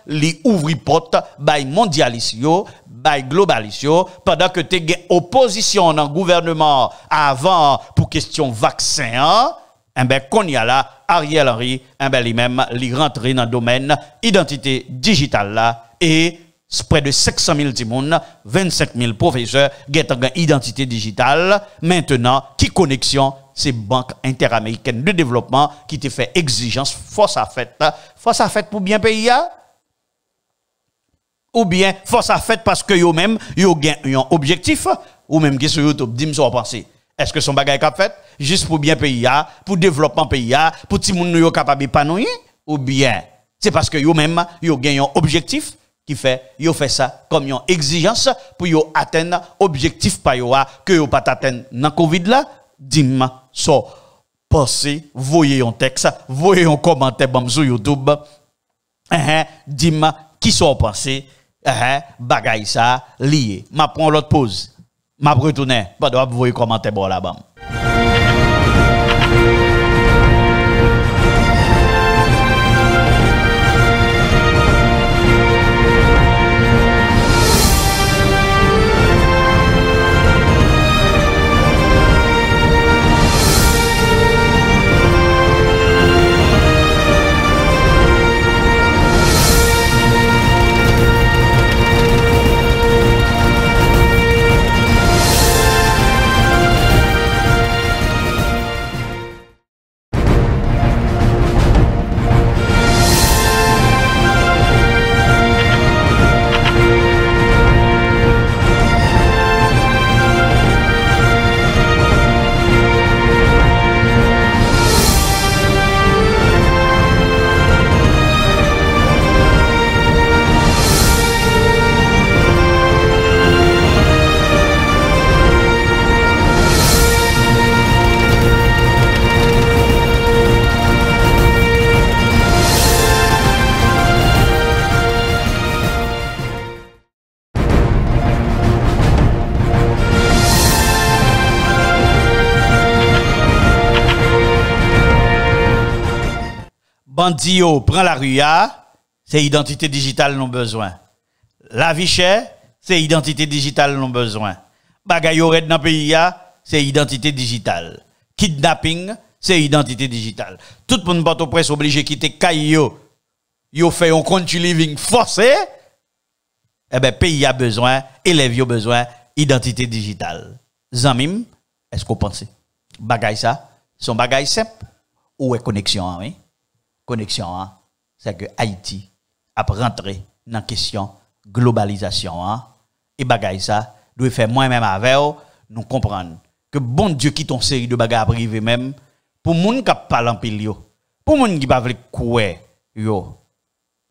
li ouvri porte bay mondialiste yo, bay globaliste yo, pendant que te gen opposition dans gouvernement avant pour question vaccin, eh ben qu'on y a là Ariel Henry, eh ben lui-même li rentré dans domaine identité digitale là et près de 500 000 timoun, 25 000 professeurs, qui ont une identité digitale. Maintenant, qui connexion, c'est Banque interaméricaine de développement qui te fait exigence, force à fait pour bien payer. Ou bien, force à fait parce que yo même, yo gen un objectif, ou même qui sur YouTube, dis-moi ce que vous pensez. Est-ce que son bagage est fait, juste pour bien payer, pour développement payer, pour timoun yo capable épanouir, ou bien, c'est parce que yo même, yo gen un objectif, qui fait yo fait ça comme une exigence pour yo atteindre objectif pa yo que yo pas atteindre dans Covid là dis-moi so pensez voyez un texte voyez un commentaire bam sur YouTube dis-moi qui sont pensé bagay ça lié m'a prend l'autre pause m'a retourner pas doit voyez commentaire bon là bam. Bandi yo prend la rue, c'est identité digitale non besoin. La vie chère, c'est identité digitale non besoin. Bagay yo red dans pays c'est identité digitale. Kidnapping, c'est identité digitale. Tout le monde porte presse obligé quitter Kayo. Yo fait un country living forcé. Eh ben pays a besoin, élèves a besoin identité digitale. Zamim, est-ce qu'on pense bagay ça, son bagay simple ou est connexion oui? Connexion c'est que Haïti a rentré dans question globalisation et bagay ça doit faire moi-même avec nous comprendre que bon Dieu qui ton série de bagages privés même pour moun qui parle en pile yo, pour moun qui pas veut couer yo,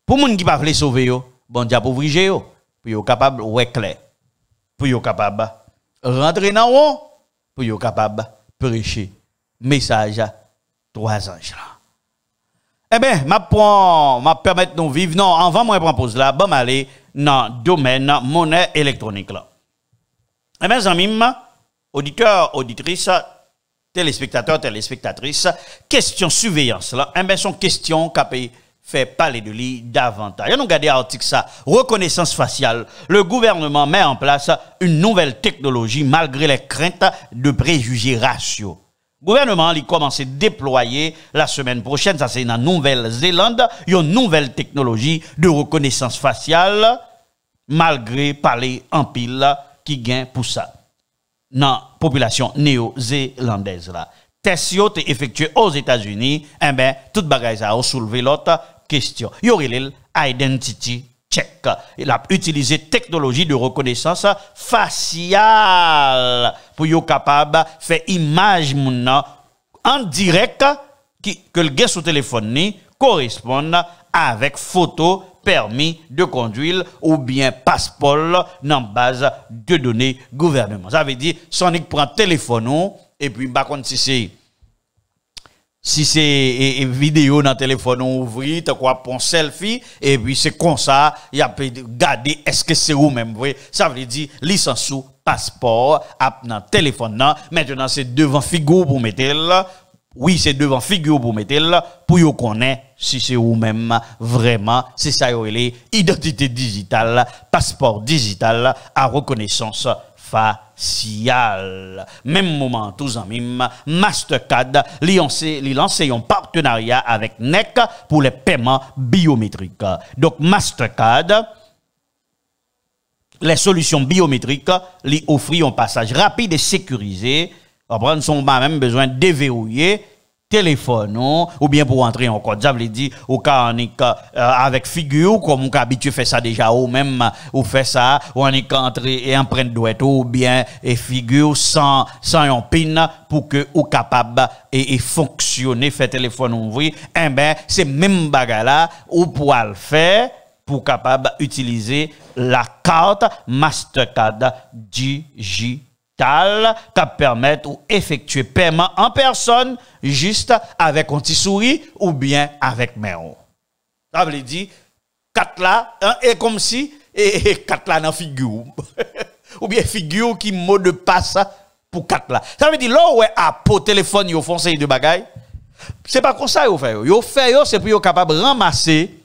pour moun qui pas veut sauver yo, bon Dieu pour ouvrir yo, pour yo capable ouais clair, pour yo capable rentrer dans haut, pour yo capable prêcher message à 3 anges là. Eh bien, m'a permettre nous vivre non avant moi prendre pause là, bon aller dans domaine monnaie électronique là. Eh bien amis, auditeurs, auditrices, téléspectateurs, téléspectatrices, question surveillance là, eh bien son question qui fait parler de lui davantage. Nous regardons l'article ça, reconnaissance faciale. Le gouvernement met en place une nouvelle technologie malgré les craintes de préjugés raciaux. Le gouvernement a commencé à déployer la semaine prochaine, ça c'est dans Nouvelle-Zélande, une nouvelle technologie de reconnaissance faciale malgré parler en pile qui gagne pour ça. Dans la population néo-zélandaise là. Test yo te effectué aux États-Unis, eh ben toute bagaille ça a soulevé l'autre question. Yo relève identity check. Il a utilisé technologie de reconnaissance faciale pour yo capable faire image moun en direct que le gars sur téléphone ni correspond avec photo permis de conduire ou bien passeport dans base de données gouvernement. Ça veut dire Sonic prend téléphone et puis par contre si c'est vidéo dans téléphone ouvri tu quoi prend selfie et puis c'est comme ça il y a garder est-ce que c'est ou même vrai ça veut dire licence ou passeport dans téléphone maintenant c'est devant figure pour mettre là. Oui, c'est devant figure pour mettre là pour yo connaître si c'est ou même vraiment c'est ça yo identité digitale, passeport digital à reconnaissance faciale. Même moment tous en même Mastercard li lancé un partenariat avec NEC pour les paiements biométriques. Donc Mastercard les solutions biométriques li offrent un passage rapide et sécurisé. Après, nous avons même besoin de déverrouiller téléphone ou bien pour entrer en code. Ça veut dire au cas avec figure comme on habitué faire ça déjà ou même ou fait ça ou on est entrer et empreinte douette ou bien et figure sans un pin pour que ou capable et fonctionner faire téléphone ouvrir. Eh ben c'est même bagarre là ou pour le faire pour capable utiliser la carte Mastercard digitale qui permet ou effectuer paiement en personne juste avec un petit souris ou bien avec main. Ça veut dire 4 là et comme si et 4 là dans figure ou bien figure qui mot de passe pour 4 là. Ça veut dire là ouais à pour téléphone yo font de bagaille. C'est pas comme ça yo fait. Yo fait c'est pour yo capable ramasser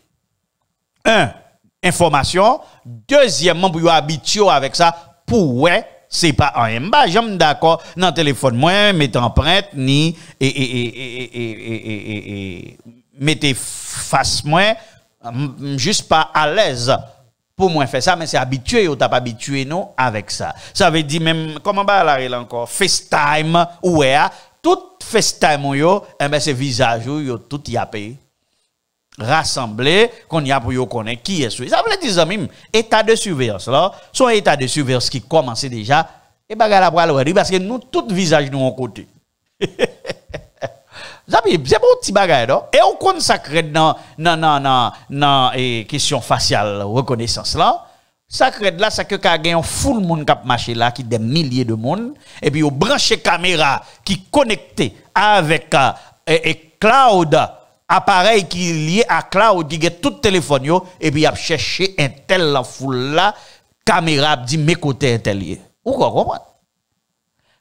information, deuxièmement pour yo habituer avec ça pour ouais c'est pas un bas j'aime d'accord dans téléphone moi mettez empreinte ni mettez face moi juste pas à l'aise pour moi faire ça mais c'est habitué ou t'as pas habitué non avec ça ça veut dire même comment bah là encore FaceTime ouais tout FaceTime yo ben c'est visage yo tout y a payé rassemblé qu'on y a pour yo connaître qui est ça veut dire amis état de surveillance là son état de surveillance qui commence déjà et bagarre la pral parce que nous tout visage nous en côté c'est bon petit bagarre là et on consacre dans question faciale reconnaissance là sacré là ça que ka gagne full monde qui marcher là qui des milliers de monde et puis on brancher caméra qui connecté avec cloud appareil qui est lié à cloud qui get tout téléphone yo et puis il a cherché un tel la foule là caméra dit mes côtés intelier ou quoi comprendre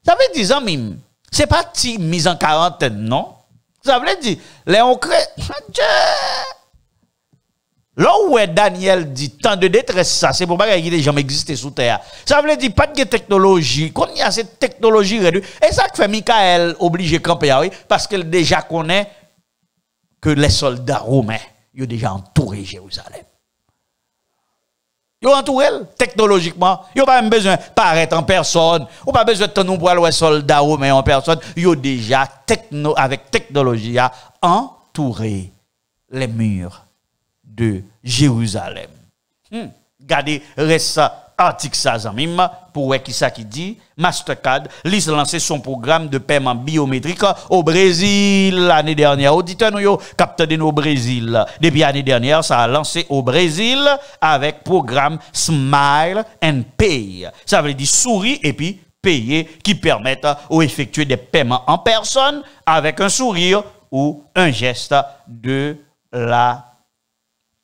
ça veut dire amis c'est pas mise en quarantaine non Ça veut dire, Léon crée. Là où Daniel dit tant de détresse, ça, c'est pour pas qu'il y ait des gens qui existent sous terre. Ça veut dire pas de technologie. Quand il y a cette technologie réduite, et ça fait Michael obligé de camper, oui, parce qu'elle déjà connaît que les soldats romains, ils ont déjà entouré Jérusalem. Ils ont entouré technologiquement. Ils n'ont pas même besoin de paraître en personne. Ils n'ont pas besoin de nous pour les soldats romains en personne. Ils ont déjà, avec technologie, entouré les murs de Jérusalem. Regardez, reste article ça, pour voir qui ça qui dit. Mastercard l'a lancé son programme de paiement biométrique au Brésil l'année dernière. Auditeurs, nous capté de nos Brésil. Depuis l'année dernière, ça a lancé au Brésil avec programme Smile and Pay. Ça veut dire souris et puis payer qui permettent d'effectuer des paiements en personne avec un sourire ou un geste de la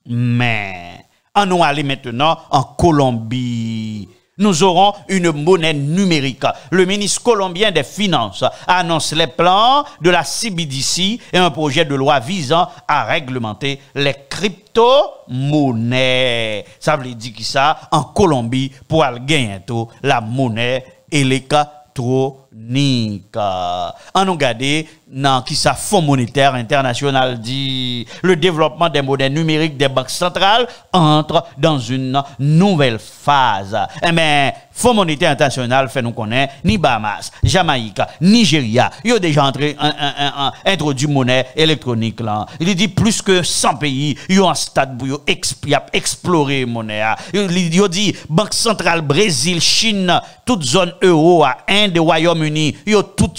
main. On nous aller maintenant en Colombie. Nous aurons une monnaie numérique. Le ministre colombien des Finances annonce les plans de la CBDC et un projet de loi visant à réglementer les crypto-monnaies. Ça veut dire que ça, en Colombie, pour gagner la monnaie électronique. En nous garder dans qui ça Fonds monétaire international dit le développement des monnaies numériques des banques centrales entre dans une nouvelle phase. Eh bien, Fonds monétaire international fait nous connaître ni Bahamas, Jamaïque, Nigeria, ils ont déjà introduit monnaie électronique là. Il dit plus que 100 pays, ils ont un stade pour explorer monnaie. Il dit banque centrale Brésil, Chine, toute zone euro à Inde, Royaume-Uni, ils ont tout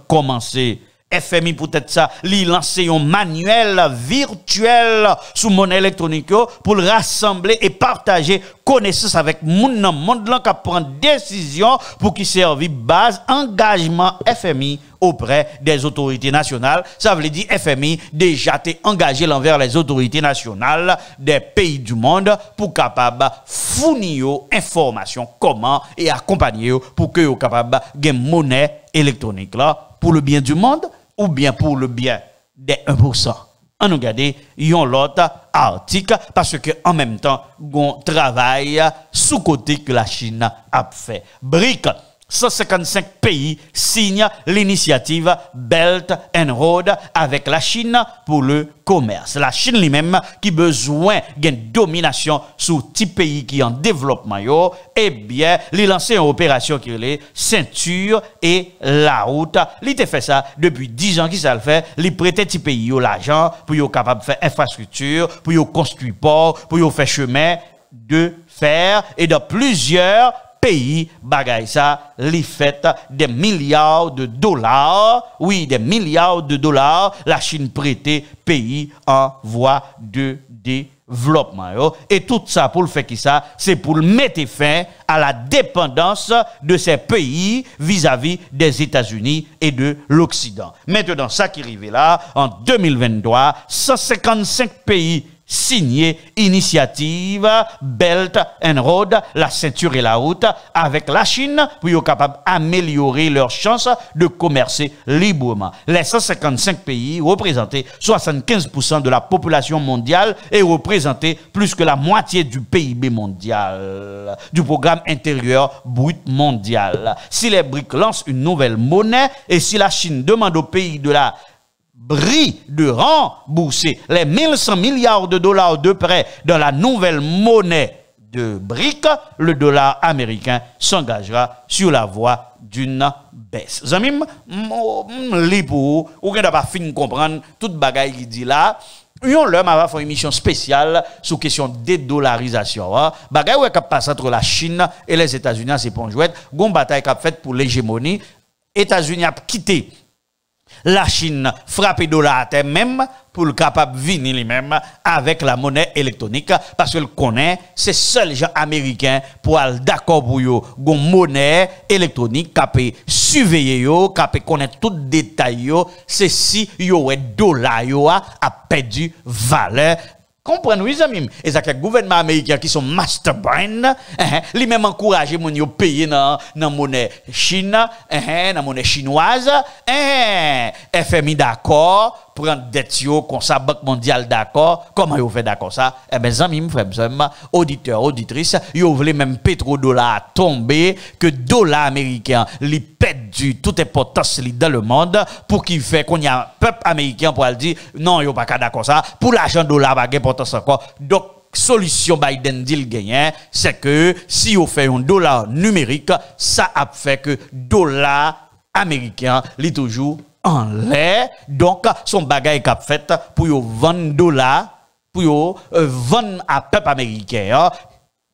commencé. FMI peut-être ça, li lancer un manuel virtuel sous monnaie électronique pour rassembler et partager connaissances avec monde dans monde là qui prend décision pour qui servi base engagement FMI auprès des autorités nationales. Ça veut dire FMI déjà été engagé envers les autorités nationales des pays du monde pour capable fournir information comment et accompagner pour que yo capable gain monnaie électronique là pour le bien du monde ou bien pour le bien des 1%. On nous regarde yon l'autre article parce que en même temps on travaille sous côté que la Chine a fait. BRIC 155 pays signent l'initiative Belt and Road avec la Chine pour le commerce. La Chine lui-même qui besoin d'une domination sous petit pays qui en développement yo, eh bien, il lance une opération qui est les ceinture et la route. Il a fait ça depuis 10 ans qui ça le fait. Il prête petit pays yo l'argent pour yo capable de faire infrastructure, pour yo construire port, pour yo faire chemin de fer et dans plusieurs pays, bagay ça, li fait des milliards de dollars. Oui, des milliards de dollars. La Chine prêté pays en voie de développement. Et tout ça pour le faire qui ça, c'est pour mettre fin à la dépendance de ces pays vis-à-vis des États-Unis et de l'Occident. Maintenant, ça qui arrive là, en 2023, 155 pays signé initiative Belt and Road, la ceinture et la route avec la Chine pour être capable d'améliorer leurs chances de commercer librement. Les 155 pays représentaient 75% de la population mondiale et représentaient plus que la moitié du PIB mondial, du programme intérieur brut mondial. Si les BRIC lancent une nouvelle monnaie et si la Chine demande aux pays de la BRIC de rembourser les 1100 milliards de dollars de prêts dans la nouvelle monnaie de BRIC, le dollar américain s'engagera sur la voie d'une baisse. Zamim, libre, ou qu'on n'a pas fini de comprendre toute bagaille qui dit là. Yon l'homme va faire une émission spéciale sur question de dédollarisation. Bagaille qui passe entre la Chine et les États-Unis, c'est pour jouer. Gon bataille qui a fait pour l'hégémonie. États-Unis a quitté la Chine frappe dollar à terre même pour le capable venir lui-même avec la monnaie électronique parce que le connaît c'est seul gens américains pour aller d'accord pour yo gon monnaie électronique capé surveiller yo capé connaître tout détail yo c'est si yo dollar yo a perdu valeur Comprenez, oui, amis. Et ça, que le gouvernement américain qui sont master brain, lui même encouragé mon yo payer dans monnaie Chine, dans monnaie chinoise, FMI d'accord, prendre dette yo, comme ça, Banque mondiale d'accord, comment yo fait d'accord ça? Eh ben, amis, frère, auditeurs, auditrices, yo voulez même pétrodollar tomber, que dollar américain, li perdu toute importance li dans le monde, pour qu'il fait qu'on y a un peuple américain pour le dire, non, yo pas d'accord ça, pour l'argent dollar, pas importance encore. Donc, solution Biden dit le gagnant, c'est que si on fait un dollar numérique, ça a fait que dollar américain, li toujours en l'air. Donc, son bagage qu'a fait pour yo vendre dollar, pour yo vendre à peuple américain,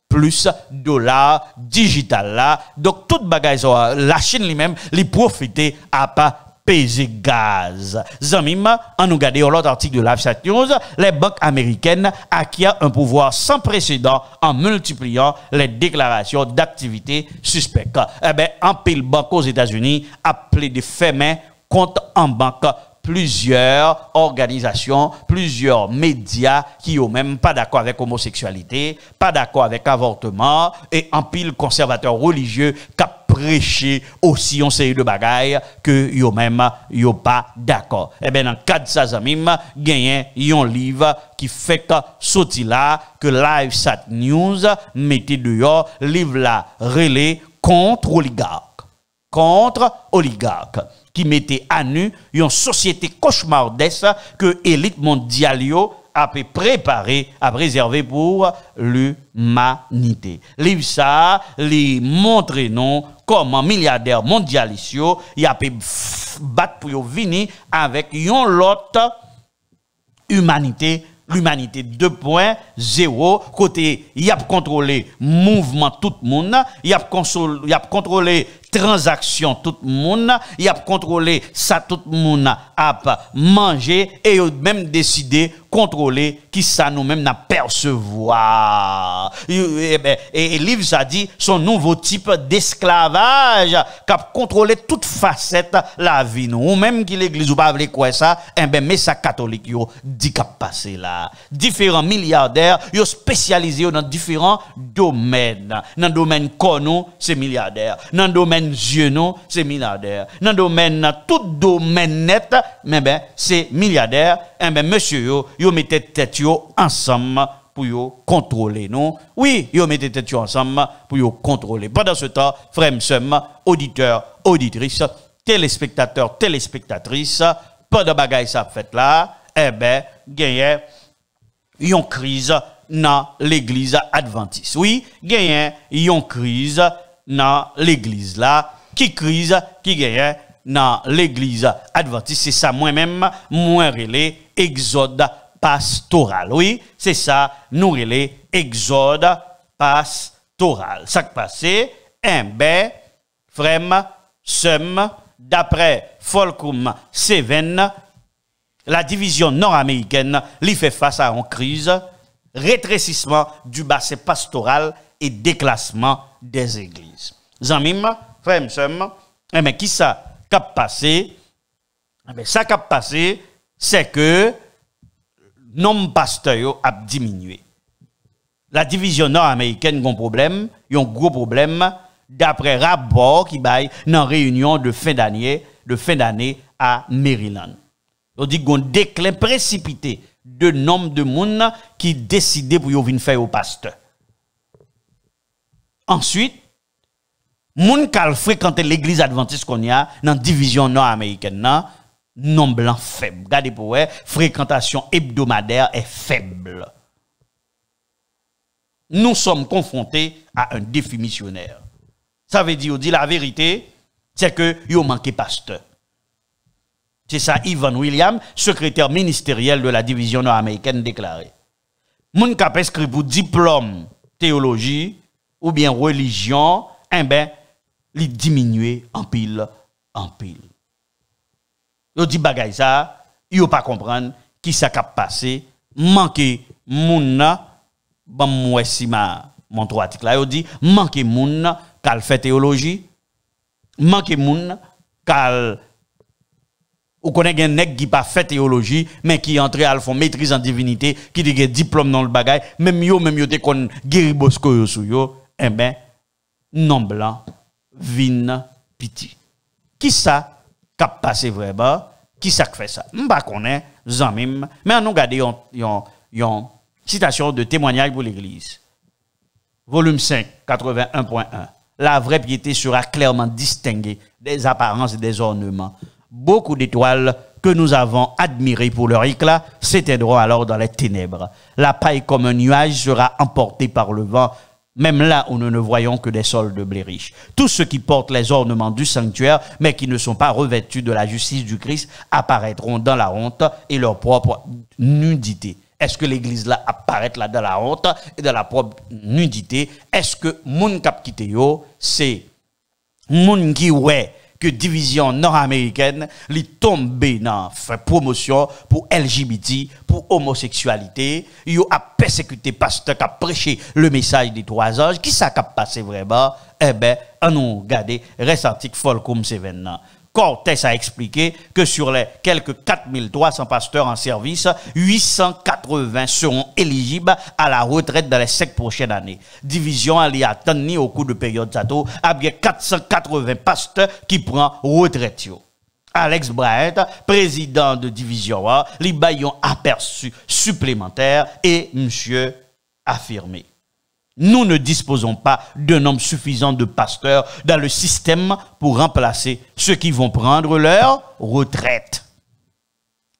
plus dollar digital là. Donc, toute bagage, la Chine lui-même, li profiter à pas peser gaz. Zamim, en nous regardant l'autre article de l'Afsat News, les banques américaines acquièrent un pouvoir sans précédent en multipliant les déclarations d'activités suspectes. Eh bien, en pile banque aux États-Unis appelé de fait main compte en banque plusieurs organisations, plusieurs médias qui ont même pas d'accord avec l'homosexualité, pas d'accord avec l'avortement, et en pile conservateurs religieux qui prêché aussi on série de bagailles que yo même yo pas d'accord. Eh bien dans cadre ça zamim gagné un livre qui fait que sorti là que LiveSat News mettez dehors livre là relais contre oligarque qui mettait à nu une société cauchemardesque que élite mondiale a préparé, a réservé pour l'humanité. Livre ça, li montre non comment milliardaires mondialistes y a battre pour venir avec une autre humanité. L'humanité 2.0, côté, il a contrôlé mouvement tout le monde, il a contrôlé transaction tout le monde, il a contrôlé ça tout le monde a mangé et il a même décidé contrôler qui ça nous-mêmes n'a percevoir. Et livre ça dit son nouveau type d'esclavage qui a contrôlé toute facette la vie nous. Ou même qui l'église ou pas quoi ça, mais ça catholique yo dit qu'a passé là. Différents milliardaires yo spécialisés dans différents domaines. Dans le domaine connu, c'est milliardaire. Dans le domaine yeux non, c'est milliardaire. Dans le domaine tout domaine net, c'est milliardaire. Monsieur yo mettez tête yo ensemble pour yo contrôler non. Oui, yo mettez tête yo ensemble pour yo contrôler. Pendant ce temps, frères auditeurs, auditrices, téléspectateurs, téléspectatrices, pas de bagaille ça fait là, gagné une crise dans l'église adventiste. Oui, gagné une crise dans l'église là, qui crise qui gagne dans l'église adventiste, c'est ça moi-même moi relais exode pastoral. Oui, c'est ça nous relais exode pastoral. Ça qui passé frère Sem d'après Folcom 7, la division nord-américaine lui fait face à une crise, rétrécissement du bassin pastoral et déclassement des églises. Zamim, frère Sem, qui ça qui a passé? Ça qui a passé, c'est que nombre pasteur a diminué. La division nord-américaine a un problème, il y a un gros problème d'après rapport qui baille dans réunion de fin d'année à Maryland. On dit qu'on déclin précipité de nombre de monde qui décident pour venir faire au pasteur. Ensuite, moun qui fréquente l'église adventiste qu'on y a dans la division nord-américaine, nombre blanc faible. Regardez pour vous, fréquentation hebdomadaire est faible. Nous sommes confrontés à un défi missionnaire. Ça veut dire, on dit la vérité, c'est que yo manqué pasteur. C'est ça, Ivan Williams, secrétaire ministériel de la division nord-américaine, déclaré. Moun qui a prescrit pour diplôme théologie ou bien religion, li diminuer en pile. Yo dit bagay ça, yo pas comprendre qui ça cap passé, manquer moun bon moi si mon trois article là yo dit manquer moun k'al fait théologie, manquer moun k'al Ou connaît un nèg qui pas fait théologie, mais qui entré à fond maîtrise en divinité, qui dit diplôme dans le bagage, même yo te kon guéri Bosco yo sou yo, eh ben, non blanc, vin, piti. Qui ça, cap passé vraiment? Qui ça fait ça? M'pa connaît, zanmim, mais on regarde yon citation de témoignage pour l'église. Volume 5, 81.1. La vraie piété sera clairement distinguée des apparences et des ornements. Beaucoup d'étoiles que nous avons admirées pour leur éclat s'éteindront alors dans les ténèbres. La paille comme un nuage sera emportée par le vent, même là où nous ne voyons que des sols de blé riche. Tous ceux qui portent les ornements du sanctuaire, mais qui ne sont pas revêtus de la justice du Christ, apparaîtront dans la honte et leur propre nudité. Est-ce que l'église là apparaît là dans la honte et dans la propre nudité? Est-ce que moun kap kite yo, c'est moun qui ouais que division nord-américaine li tombe dans fait promotion pour LGBT, pour homosexualité, yo a persécuté pasteur qui a prêché le message des trois anges, qui ça a passé vraiment? Eh ben, on nous regarde récentique Folcom Seven. Cortés a expliqué que sur les quelques 4300 pasteurs en service, 880 seront éligibles à la retraite dans les 5 prochaines années. Division a attendu au cours de période zato, à bien 480 pasteurs qui prennent retraite. Alex Bryant, président de division A, li bayon aperçu supplémentaire et monsieur affirmé. Nous ne disposons pas d'un nombre suffisant de pasteurs dans le système pour remplacer ceux qui vont prendre leur retraite.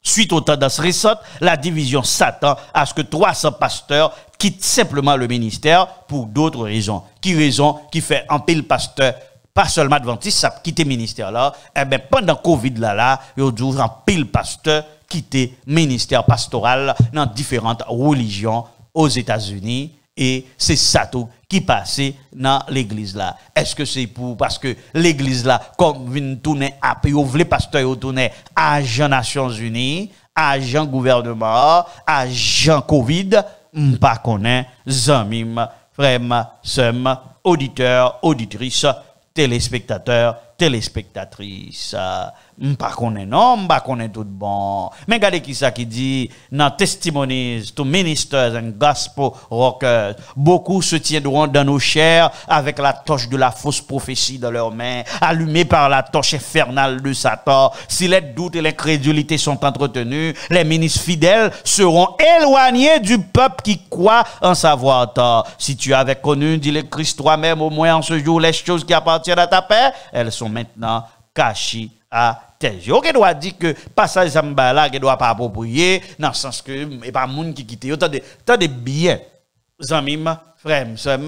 Suite aux tendances récentes, la division s'attend à ce que 300 pasteurs quittent simplement le ministère pour d'autres raisons. Qui raison qui fait un pile pasteur, pas seulement adventiste, ça quitte le ministère là, eh bien pendant Covid là, il y a un pile pasteur quitter le ministère pastoral dans différentes religions aux États-Unis. Et c'est ça tout qui passait dans l'église là. Est-ce que c'est pour parce que l'église là, comme vient tourner à les pasteurs tourner agent Nations Unies, agent gouvernement, agent Covid, m'pas connaît, zamim, frère, sœur, auditeurs, auditrices, téléspectateurs, téléspectatrices. M'pas connaît non, m'pas connaît tout bon. Mais regardez qui ça qui dit dans Testimonies to Ministers and Gospel Rockers, beaucoup se tiendront dans nos chairs avec la torche de la fausse prophétie dans leurs mains, allumée par la torche infernale de Satan. Si les doutes et l'incrédulité sont entretenus, les ministres fidèles seront éloignés du peuple qui croit en savoir tort. Si tu avais connu, dit le Christ toi-même, au moins en ce jour, les choses qui appartiennent à ta paix, elles sont maintenant cachées à tes yeux. On doit dire que passage Zamba là, qui doit pas approprier, dans le sens que il n'y a pas de monde qui quitte. T'as des bien, zamim, frère, sœur,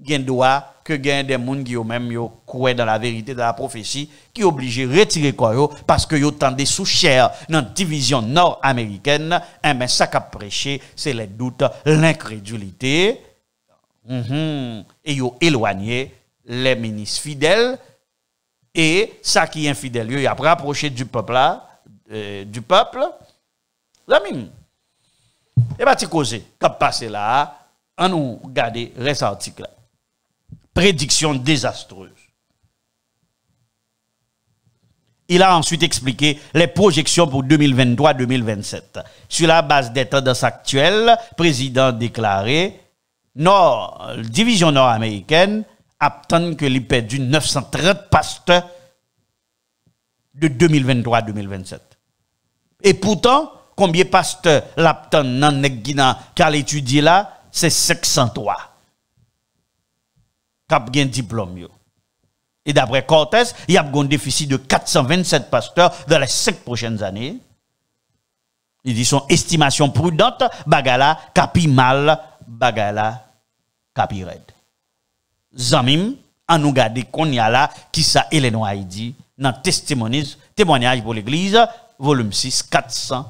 gen doit que gen des monde qui ont même croient dans la vérité de la prophétie, qui obligé retirer quoi parce que yo tendez sous chair dans division nord-américaine, mais ça qu'a prêché, c'est les doutes, l'incrédulité, et yo éloigné les ministres fidèles. Et ça qui est infidèle, il a rapproché du peuple là, la mine. Et bah tu causer, qu'ap passé là, on nous regarder reste article là. Prédiction désastreuse. Il a ensuite expliqué les projections pour 2023-2027. Sur la base des tendances actuelles, président déclaré, division nord-américaine attend que l'il perdu 930 pasteurs de 2023-2027. Et pourtant, combien de pasteurs l'aptan nan Negina qu'à l'étudier là, c'est 503. Cap gen diplôme yo. Et d'après Cortés, il y a un déficit de 427 pasteurs dans les 5 prochaines années. Il dit son estimation prudente, bagala capi mal, bagala capi red. Zamim, en nous garder qu'on y a là, qui ça Hélène Haïdi, dans témoignage pour l'église, volume 6, 400.3.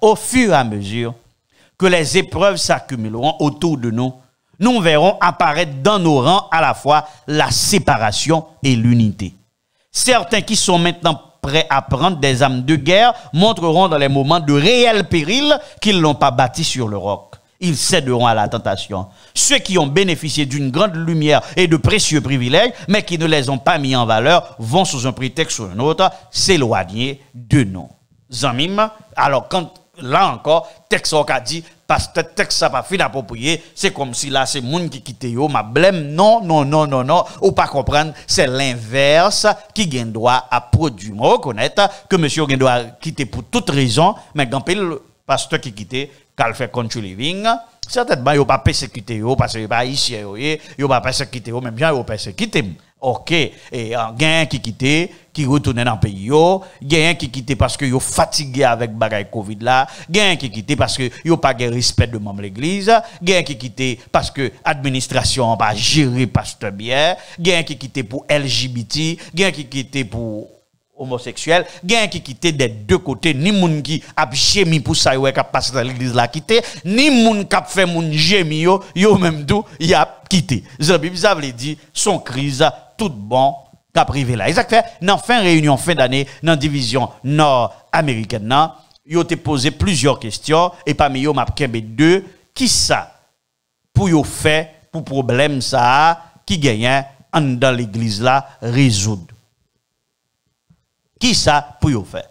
Au fur et à mesure que les épreuves s'accumuleront autour de nous, nous verrons apparaître dans nos rangs à la fois la séparation et l'unité. Certains qui sont maintenant prêts à prendre des armes de guerre montreront dans les moments de réel péril qu'ils n'ont pas bâti sur le roc. ils céderont à la tentation. Ceux qui ont bénéficié d'une grande lumière et de précieux privilèges, mais qui ne les ont pas mis en valeur, vont sous un prétexte ou un autre s'éloigner de nous. Zamim, alors quand, là encore, texte a dit, parce que texte ça pas fin approprié, c'est comme si là c'est moun qui quitte yo, ma blême, non, ou pas comprendre, c'est l'inverse qui gagne droit à produire. Moi, reconnaître que monsieur gagne droit quitter pour toute raison, mais quand le pasteur qui quitte, qu'elle fait country living, certainement, il pas persécuté, parce que pas ici, il pas persécuté, même bien, il persécuté. Ok, et gain qui quitte, qui retourne dans le pays, gain qui quitte parce que yo fatigué avec bagay Covid là, gain qui quitte parce que yo pas de respect de membre l'église, gain qui quitte parce que administration pas gérer pasteur bien, gain qui quitte pour LGBT, gain qui quitte pour homosexuel, gain qui quitte des deux côtés, ni moun qui a gémi pour ça yo qui passe dans l'église là quitte, ni moun qui fait moun gémi yo même tout y a quitté. Ça veut dire son crise tout bon qu'a privé là. Exact fait dans fin réunion fin d'année dans division nord-américaine là, yo te posé plusieurs questions et parmi yo m'a kembe deux qui ça pour yo faire pour problème ça qui gagne dans l'église là résoudre. Qui ça pour yo faire?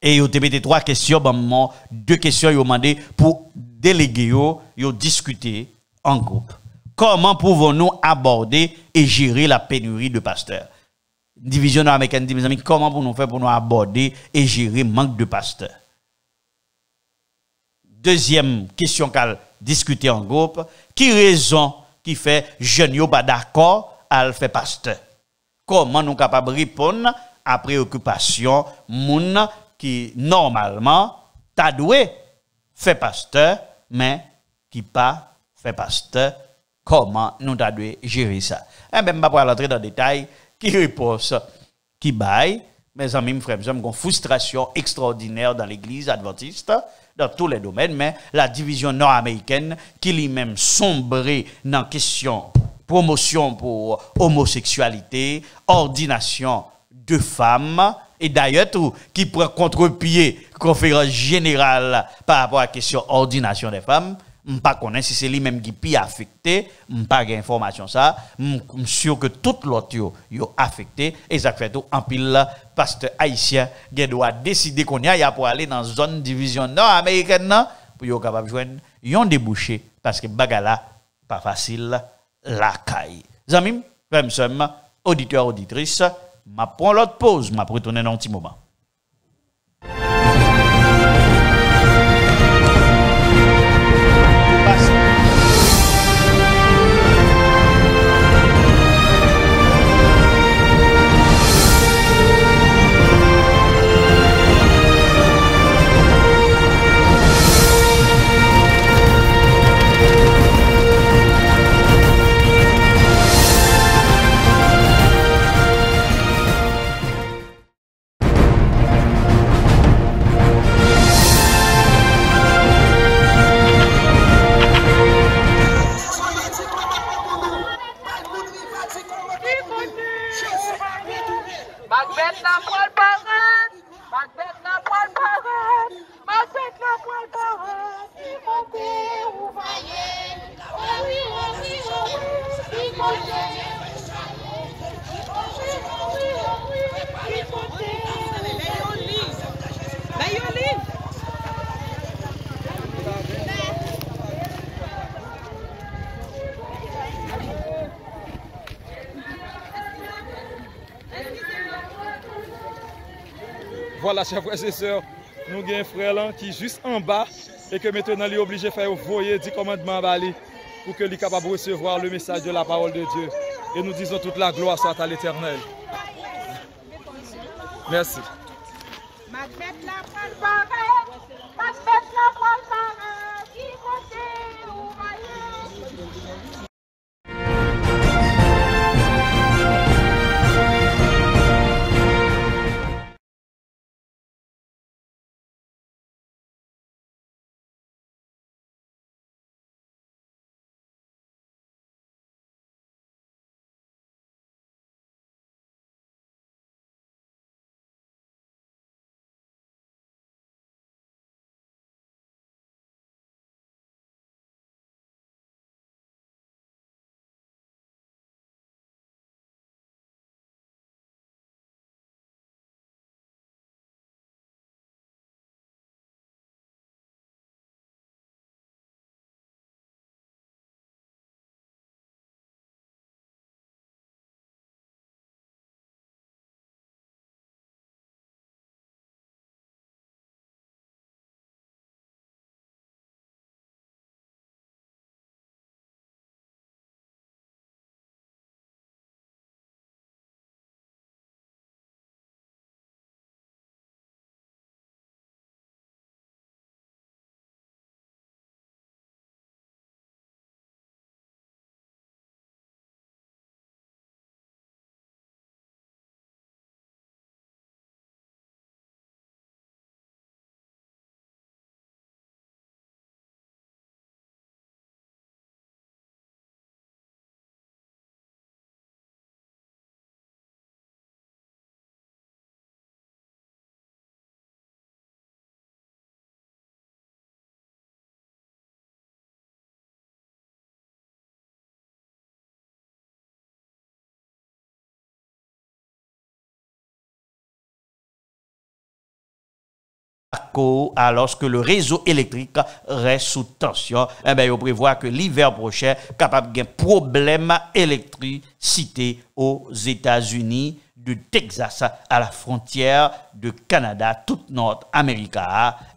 Et yo te mette trois questions bon deux questions yo demandé pour déléguer yo discuter en groupe. Comment pouvons-nous aborder et gérer la pénurie de pasteurs? Division nord-américaine dit, mes amis, comment pouvons-nous faire pour nous aborder et gérer le manque de pasteurs? Deuxième question qu'elle discuter en groupe, qui raison qui fait jeunes yo pas d'accord à le faire pasteur? Comment nous capables de répondre à préoccupation moun qui normalement t'a doué fait pasteur mais qui pas fait pasteur? Comment nous devons gérer ça? Eh bien, je ne vais pas rentrer dans le détail. Qui réponse? Qui baille? Mes amis, mes frères, j'ai une frustration extraordinaire dans l'église adventiste, dans tous les domaines, mais la division nord-américaine, qui lui-même sombré dans la question promotion pour homosexualité, ordination de femmes, et d'ailleurs, tout, qui prend contre-pied conférence générale par rapport à la question ordination des femmes. Je ne sais pas si c'est lui-même qui est affecté, je n'ai pas d'information ça, je suis sûr que tout l'autre est affecté, et ça fait tout en pile, pasteur haïtien, qui doit décider qu'on y a pour aller dans la zone division nord-américaine, pour être capable de joindre un débouché, parce que bagala, pas facile, la caille. Zamim, frères, auditeurs, auditrices, je prends l'autre pause, je vais retourner dans un petit moment. Voilà, chers frères et sœurs, nous avons un frère là qui est juste en bas et que maintenant il est obligé de faire voyer 10 commandements à Bali pour qu'il soit capable de recevoir le message de la parole de Dieu. Et nous disons toute la gloire soit à l'Éternel. Merci. alors que le réseau électrique reste sous tension, eh bien, on prévoit que l'hiver prochain, capable de problème d'électricité aux États-Unis, de Texas à la frontière de Canada, toute Nord-Amérique,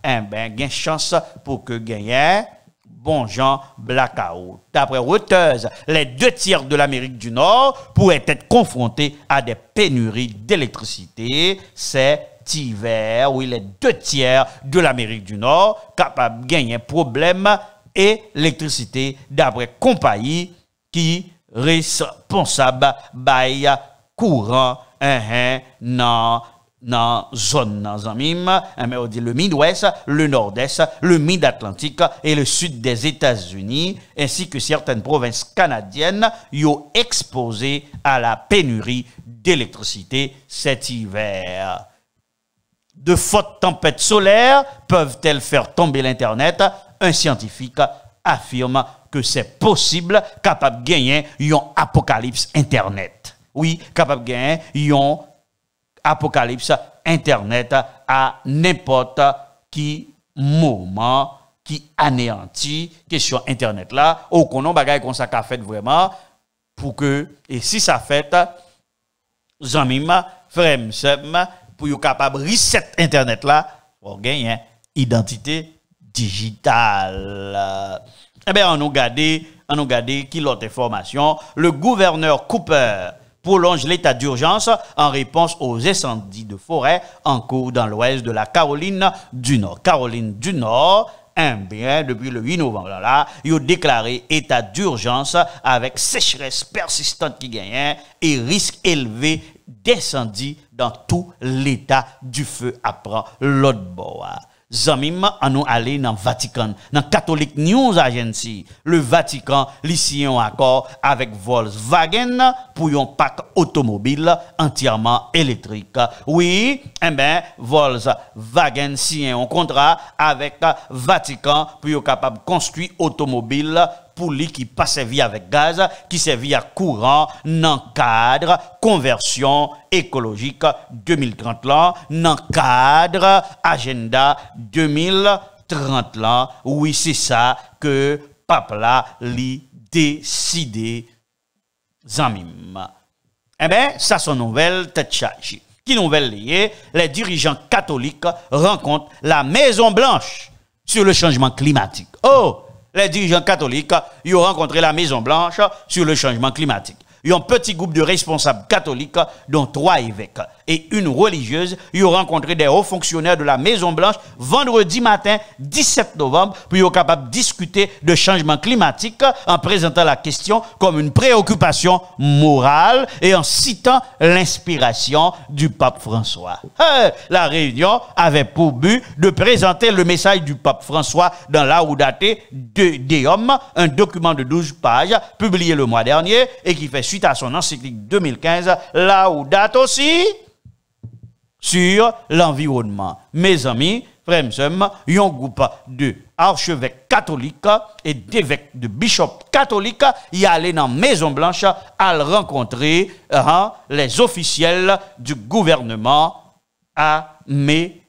eh bien, il y a une chance pour que gagne bon genre blackout. D'après Reuters, les 2/3 de l'Amérique du Nord pourraient être confrontés à des pénuries d'électricité. C'est hiver, oui, les 2/3 de l'Amérique du Nord capables de gagner un problème électricité d'après compagnie qui responsable by courant dans zone mais on dit le Midwest, le Nord-Est, le Mid-Atlantique et le sud des États-Unis ainsi que certaines provinces canadiennes sont exposées à la pénurie d'électricité cet hiver. De fortes tempêtes solaires peuvent-elles faire tomber l'Internet? Un scientifique affirme que c'est possible, capable de gagner un apocalypse Internet. Oui, capable de gagner un apocalypse Internet à n'importe qui moment qui anéantit question Internet là. Au konon bagay kon ça qu'a fait vraiment pour que, et si ça fait, zanmim, frère, pour être capable de reset Internet là, pour gagner identité digitale. Eh bien, on a regardé qui l'autre information. Le gouverneur Cooper prolonge l'état d'urgence en réponse aux incendies de forêt en cours dans l'ouest de la Caroline du Nord. Caroline du Nord, bien, depuis le 8 novembre, là, il a déclaré état d'urgence avec sécheresse persistante qui gagne et risque élevé d'incendie dans tout l'état du feu après l'autre bord. Zamim, on nous aller dans le Vatican, dans Catholic News Agency. Le Vatican, ici, un accord avec Volkswagen pour un pack automobile entièrement électrique. Oui, eh bien, Volkswagen signe un contrat avec Vatican pour être capable de construire automobile pour lui qui passe via avec gaz, qui servit à courant, dans cadre conversion écologique 2030 là, dans cadre agenda 2030 là. Oui, c'est ça que Papa là li décidé zamim. Eh bien, ça son nouvelle tête chargée. Qui nouvelle liée, les dirigeants catholiques rencontrent la Maison Blanche sur le changement climatique. Oh, les dirigeants catholiques ont rencontré la Maison Blanche sur le changement climatique. Il y a un petit groupe de responsables catholiques, dont 3 évêques et une religieuse. Ils ont rencontré des hauts fonctionnaires de la Maison Blanche vendredi matin, 17 novembre, pour être capables de discuter de changement climatique en présentant la question comme une préoccupation morale et en citant l'inspiration du pape François. La réunion avait pour but de présenter le message du pape François dans Laudato Deum, un document de 12 pages publié le mois dernier et qui fait suite à son encyclique 2015, Laudato Si, sur l'environnement. Mes amis, frères et sœurs, il y a un groupe de archevêques catholiques et d'évêques de bishops catholiques y aller dans la Maison Blanche à rencontrer les officiels du gouvernement américain.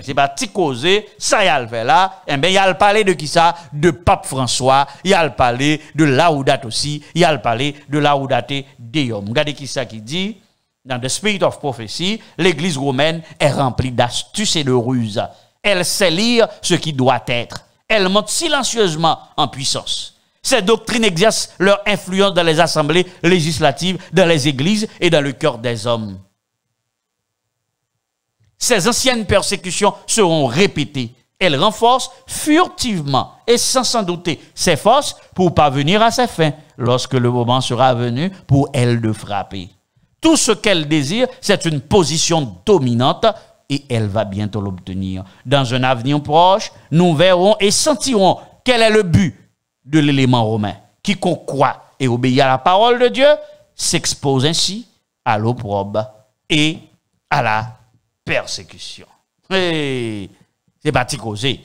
C'est pas petit causé, ça y a le fait là, et bien il y a le parler de qui ça? De Pape François, il y a le parler de Laudato aussi, il y a le parler de Laudato Deum. Regardez qui ça qui dit, dans The Spirit of Prophecy, l'église romaine est remplie d'astuces et de ruses. Elle sait lire ce qui doit être. Elle monte silencieusement en puissance. Ces doctrines exercent leur influence dans les assemblées législatives, dans les églises et dans le cœur des hommes. Ces anciennes persécutions seront répétées. Elles renforcent furtivement et sans douter ses forces pour parvenir à ses fins lorsque le moment sera venu pour elles de frapper. Tout ce qu'elle désire, c'est une position dominante et elle va bientôt l'obtenir. Dans un avenir proche, nous verrons et sentirons quel est le but de l'élément romain. Quiconque croit et obéit à la parole de Dieu s'expose ainsi à l'opprobre et à la persécution. Hey, c'est pas causé.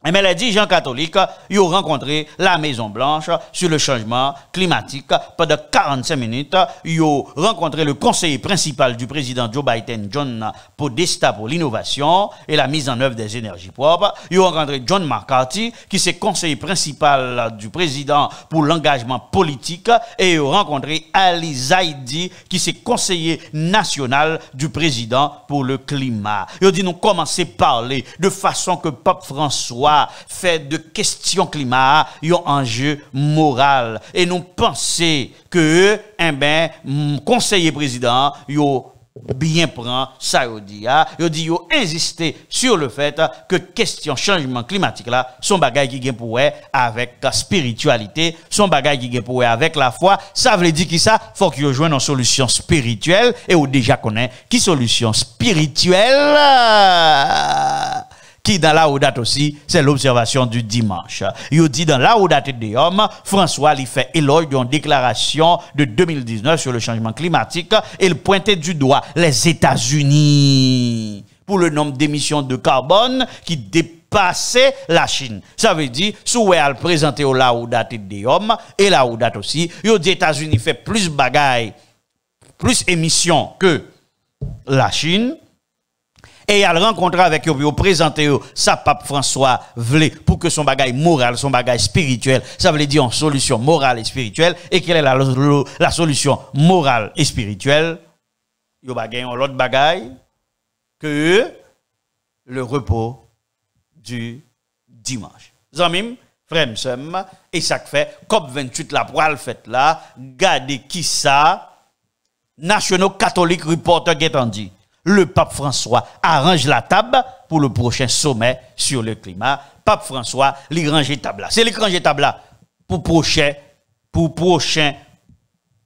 Et mais les dirigeants catholiques, ils ont rencontré la Maison Blanche sur le changement climatique. Pendant 45 minutes, ils ont rencontré le conseiller principal du président Joe Biden, John Podesta, pour l'innovation et la mise en œuvre des énergies propres. Ils ont rencontré John McCarthy, qui est conseiller principal du président pour l'engagement politique. Et ils ont rencontré Ali Zaidi, qui est conseiller national du président pour le climat. Ils ont dit nous commencer à parler de façon que Pape François fait de questions climat un enjeu moral et nous pensons que conseiller président yo bien prend ça yo dit yo insister sur le fait que question changement climatique là son bagage qui gagne pour avec spiritualité, son bagage qui gagne pour avec la foi. Ça veut dire qui ça faut que yo joigne une solution spirituelle et ou déjà connaît qui solution spirituelle qui dans la Laudate aussi, c'est l'observation du dimanche. Il dit dans la Laudate Deum, François lui fait éloge d'une déclaration de 2019 sur le changement climatique et il pointait du doigt les États-Unis pour le nombre d'émissions de carbone qui dépassait la Chine. Ça veut dire, sous elle présenter au Laudate Deum et la Laudate aussi, il dit États-Unis fait plus bagaille, plus émissions que la Chine. Et elle rencontre avec eux, pour présenter sa pape François vle pour que son bagage moral, son bagage spirituel, ça veut dire une solution morale et spirituelle. Et quelle est la solution morale et spirituelle? Il y a l'autre bagage que le repos du dimanche. Zamim, frère, et ça fait COP28 la poêle fait là, gardez qui ça, National Catholic Reporter get dit. Le pape François arrange la table pour le prochain sommet sur le climat. Pape François, il range table là. C'est lui qui range table là pour prochain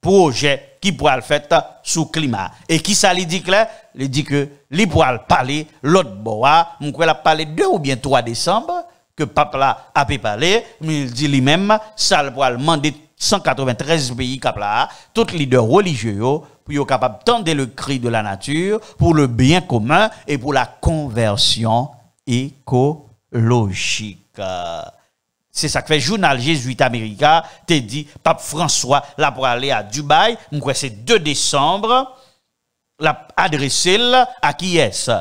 projet qui pourra le faire sous climat. Et qui ça lui dit clair? Il dit que lui pourra parler l'autre bois, on va parler 2 ou bien 3 décembre que pape là a pu parler, mais il dit lui-même ça pourra demander 193 pays cap là, tous les leaders religieux pour être capable d'entendre le cri de la nature pour le bien commun et pour la conversion écologique. C'est ça que fait journal jésuite américain te dit pape François là pour aller à Dubaï, c'est 2 décembre l'a adressé à qui est-ce?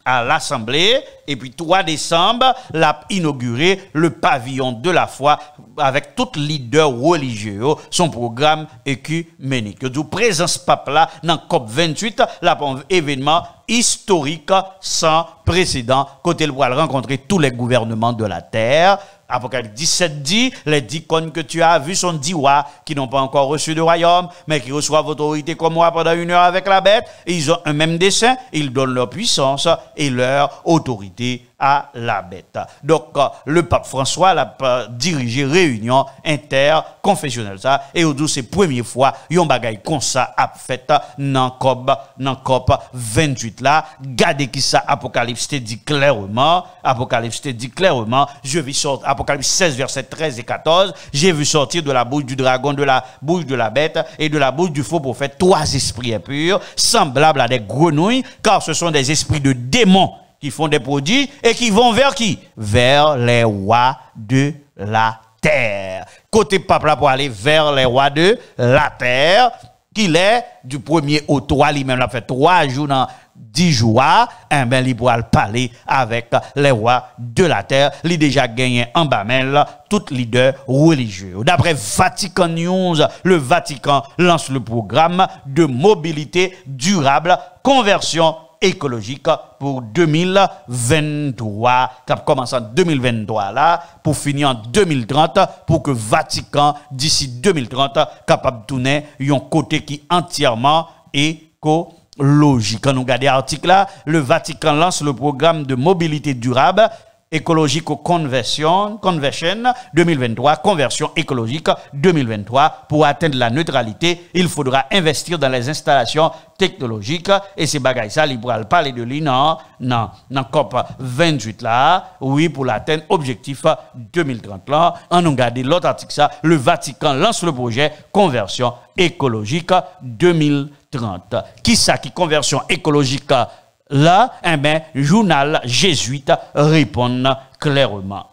À l'Assemblée, et puis 3 décembre, l'a inauguré le pavillon de la foi avec tous les leaders religieux, son programme écuménique. Du présence pape là, dans COP28, là, un événement historique sans précédent, côté le rencontrer tous les gouvernements de la terre. Apocalypse 17 dit, les 10 cônes que tu as vus sont 10 rois qui n'ont pas encore reçu de royaume, mais qui reçoivent autorité comme moi pendant 1 heure avec la bête. Ils ont un même dessein, ils donnent leur puissance et leur autorité à la bête. Donc, le pape François a dirigé réunion interconfessionnelle ça, et au c'est la première fois, yon bagay comme ça a fait dans COP 28 là. Gardez qui ça, Apocalypse te dit clairement, je vis sortir, Apocalypse 16, verset 13 et 14, j'ai vu sortir de la bouche du dragon, de la bouche de la bête et de la bouche du faux prophète 3 esprits impurs, semblables à des grenouilles, car ce sont des esprits de démons qui font des prodiges et qui vont vers qui? Vers les rois de la terre. Côté pape là pour aller vers les rois de la terre, qu'il est du 1er au 3, lui-même l'a fait 3 jours dans 10 jours, il pourra parler avec les rois de la terre. Il a déjà gagné en bamel tout leader religieux. D'après Vatican News, le Vatican lance le programme de mobilité durable, conversion écologique pour 2023, qui commence en 2023 là, pour finir en 2030, pour que Vatican, d'ici 2030, capable de tourner un côté qui est entièrement écologique. Quand nous regardons l'article là, le Vatican lance le programme de mobilité durable écologique conversion 2023, conversion écologique 2023. Pour atteindre la neutralité, il faudra investir dans les installations technologiques et ces bagages ça, il pourra parler de lui dans COP 28 là, oui, pour l'atteindre objectif 2030 là. En regardant l'autre article ça, le Vatican lance le projet conversion écologique 2030. Qui ça qui conversion écologique là, journal jésuite répond clairement.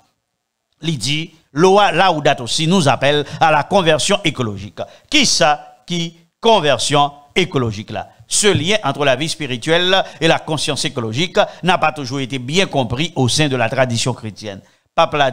il dit, Laudat aussi nous appelle à la conversion écologique. Qui ça qui conversion écologique là? Ce lien entre la vie spirituelle et la conscience écologique n'a pas toujours été bien compris au sein de la tradition chrétienne. Pape l'a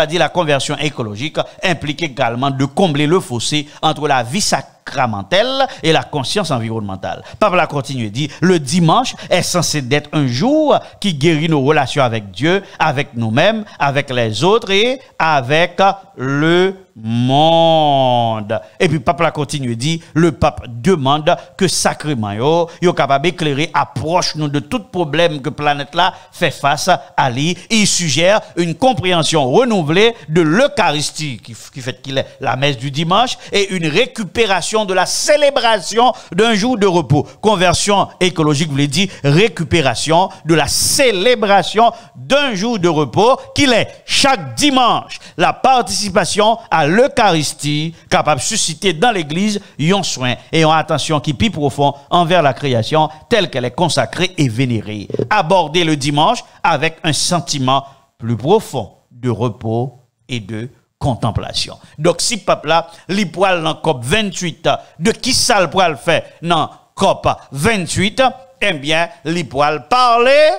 dit, la conversion écologique implique également de combler le fossé entre la vie sacramentelle et la conscience environnementale. Pape l'a continué dit, le dimanche est censé être un jour qui guérit nos relations avec Dieu, avec nous-mêmes, avec les autres et avec le monde. Et puis pape l'a continué dit, le pape demande que sacrément yo capable d'éclairer approche nous de tout problème que planète là fait face à lui. Il suggère une compréhension renouvelée de l'Eucharistie qui fait qu'il est la messe du dimanche et une récupération de la célébration d'un jour de repos. Conversion écologique voulait dire récupération de la célébration d'un jour de repos qu'il est chaque dimanche la participation à l'Eucharistie capable de susciter dans l'église un soin et une attention qui plus profond envers la création telle qu'elle est consacrée et vénérée. Aborder le dimanche avec un sentiment plus profond de repos et de contemplation. Donc si peuple là, li poil dans COP 28, de qui ça le poil fait dans COP 28, eh bien li poil parler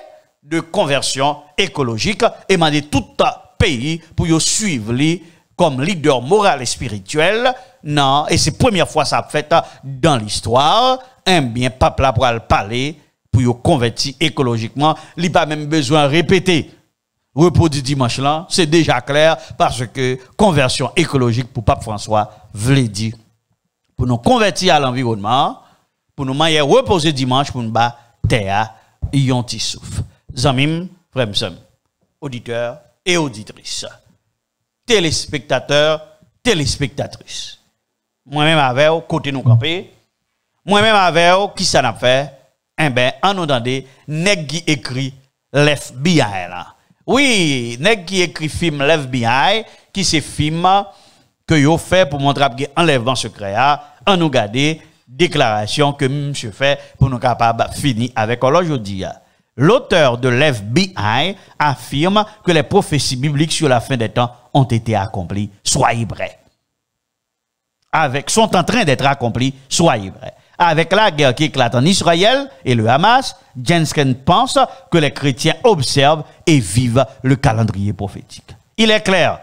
de conversion écologique et demander tout pays pour y suivre li comme leader moral et spirituel. Non, et c'est la première fois ça fait dans l'histoire. Eh bien peuple là poil parler pour y convertir écologiquement, li pas même besoin de répéter. Repos du dimanche là, c'est déjà clair parce que conversion écologique pour Pape François voulait dire pour nous convertir à l'environnement, pour nous manier reposer dimanche pour nous battre terre yon ti souffle. Zamim, frère auditeurs et auditrices, téléspectateurs, téléspectatrices. Moi-même avec vous, côté nous camper, moi-même avec vous, qui ça n'a fait? Eh ben, en nous entendez, nèg qui écrit l'FBI là. Oui, nèg qui écrit film l'FBI, qui c'est film que yo fait pour montrer enlèvement secret, en nous garder déclaration que monsieur fait pour nous capable finir avec aujourd'hui. L'auteur de l'FBI affirme que les prophéties bibliques sur la fin des temps ont été accomplies. Soyez prêts. Sont en train d'être accomplies. Soyez prêts. Avec la guerre qui éclate en Israël et le Hamas, Jensken pense que les chrétiens observent et vivent le calendrier prophétique. Il est clair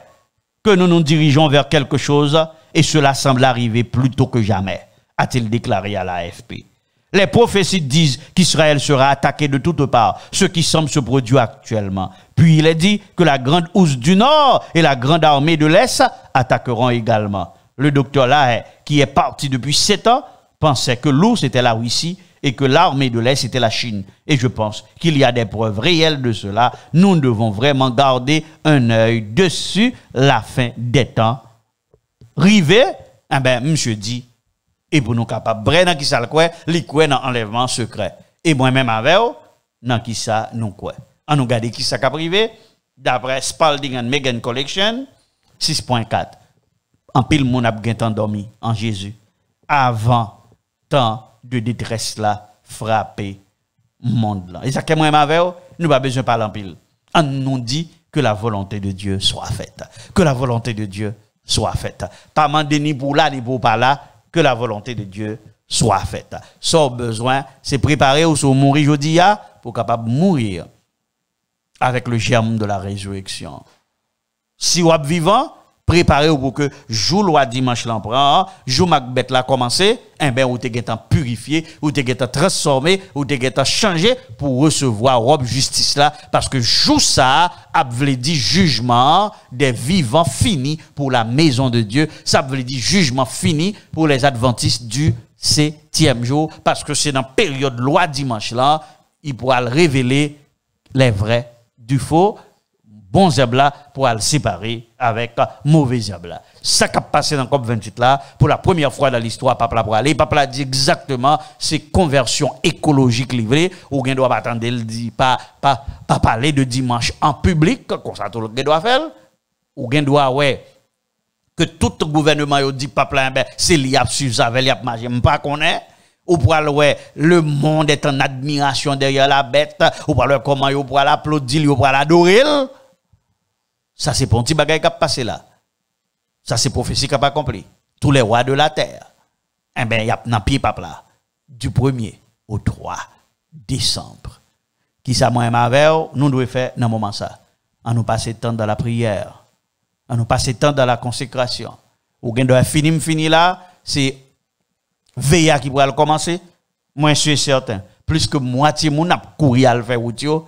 que nous nous dirigeons vers quelque chose et cela semble arriver plus tôt que jamais, a-t-il déclaré à l'AFP. Les prophéties disent qu'Israël sera attaqué de toutes parts, ce qui semble se produire actuellement. Puis il est dit que la grande housse du Nord et la grande armée de l'Est attaqueront également. Le docteur Lahaye, qui est parti depuis 7 ans, pensait que l'ours était la Russie et que l'armée de l'Est était la Chine. Et je pense qu'il y a des preuves réelles de cela. Nous devons vraiment garder un œil dessus la fin des temps. Rivé, eh ben, monsieur dit, et pour nous capables, dans qui ça le quoi, li quoi dans enlèvement secret. Et moi-même avec eux, dans qui ça nous quoi. On nous garde qui ça cap privé, d'après Spalding and Megan Collection, 6.4. En pile moun ap gen endormi en Jésus. Avant temps de détresse là frapper monde là. Et ça que moi avec nous pas besoin parler en pile. On nous dit que la volonté de Dieu soit faite. Que la volonté de Dieu soit faite. Pas mandé ni pour là ni pour pas là, que la volonté de Dieu soit faite. Son besoin c'est préparer ou mourir aujourd'hui pour capable mourir avec le germe de la résurrection. Si vous êtes vivant, préparez-vous pour que jour loi dimanche l'empereur, jour Macbeth l'a commencé, eh ben ou te getan purifié, ou te getan transformé, ou te getan changé pour recevoir robe justice là parce que jour ça a voulu dire jugement des vivants fini pour la maison de Dieu, ça veut dire jugement fini pour les adventistes du 7e jour parce que c'est dans période loi dimanche là, il pourra révéler les vrais du faux. Bon zebla pour le séparer avec mauvais zebla. Ça qui a passé dans COP 28 là, pour la première fois dans l'histoire, papa pour aller, papa a dit exactement, c'est conversion écologique livrée, ou bien doit pas attendre, il dit pas parler de dimanche en public, comme ça tout le monde doit faire, ou bien doit, ouais, que tout le gouvernement a dit, papa, c'est lié à suivre ça, il y a marché, pas qu'on est. Ou pour ouais, le monde est en admiration derrière la bête, ou pour comment il pour l'applaudir, ou pour l'adorer. Ça, c'est pour un petit bagage qui a passé là. Ça, c'est prophétie qui a pas accompli. Tous les rois de la terre. Eh bien, il y a un pied pape là. Du 1er au 3 décembre. Qui ça, moi, nous devons faire dans ce moment ça. On nous passer temps dans la prière. On nous passer temps dans la consécration. Ou bien de finir là, c'est veilla qui pourra commencer. Moi, je suis certain. Plus que moitié moun a couru à le faire routio.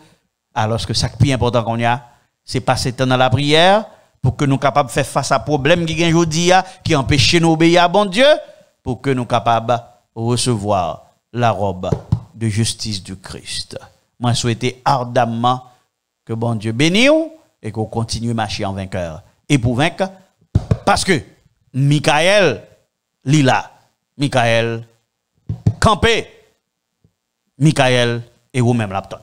Alors que ça qui est plus important qu'on y a, c'est passer temps dans la prière pour que nous soyons capables de faire face à problème qui est aujourd'hui, qui empêche nous d'obéir à bon Dieu, pour que nous soyons capables de recevoir la robe de justice du Christ. Moi, je souhaite ardemment que bon Dieu bénisse et qu'on continue à marcher en vainqueur. Et pour vaincre, parce que Michael, Lila, Michael, campé, Michael et vous-même Lapton.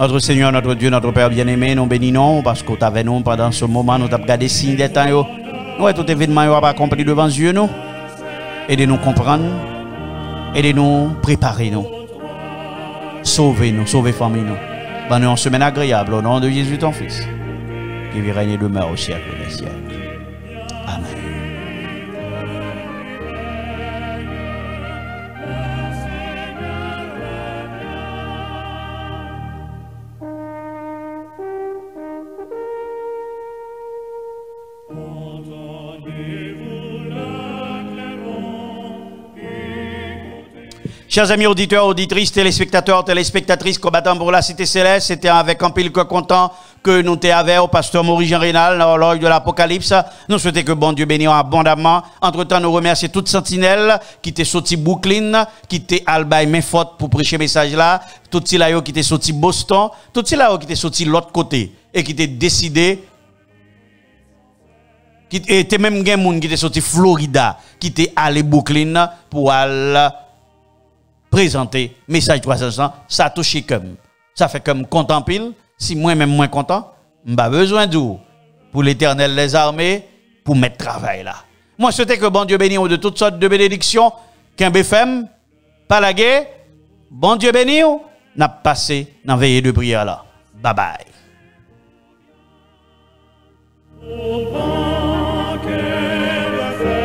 Notre Seigneur, notre Dieu, notre Père bien-aimé, nous bénissons parce que tu avais nous pendant ce moment, nous avons regardé signe des temps. Nous avons tout événement accompli devant Dieu. Nous. Aidez-nous comprendre, aidez-nous préparer nous. Sauvez-nous, sauvez famille nous. Bonne semaine agréable au nom de Jésus ton Fils, qui vit régner demeure au siècle des siècles. Amen. Chers amis auditeurs, auditrices, téléspectateurs, téléspectatrices, combattants pour la cité céleste, c'était avec un pile que content que nous t'avons au pasteur Maurice Jean Rénal dans l'œil de l'Apocalypse. Nous souhaitons que bon Dieu bénisse abondamment. Entre-temps, nous remercions toute sentinelle qui t'est sorti Brooklyn, qui t'est Albaï main forte pour prêcher message là, tout ces là qui t'est sorti Boston, tout ces là qui t'est sorti l'autre côté et qui t'est décidé qui était même gen moun qui était sorti Florida, qui était allé Brooklyn pour aller présenter message 300, ça touche comme ça fait comme content pile. Si moi-même moins content, m'pas besoin d'où pour l'Éternel les armées pour mettre travail là. Moi je souhaite que bon Dieu bénisse de toutes sortes de bénédictions, qu'un BFM, pas la guerre, bon Dieu bénisse, n'a passé dans veillée de prière là. Bye bye.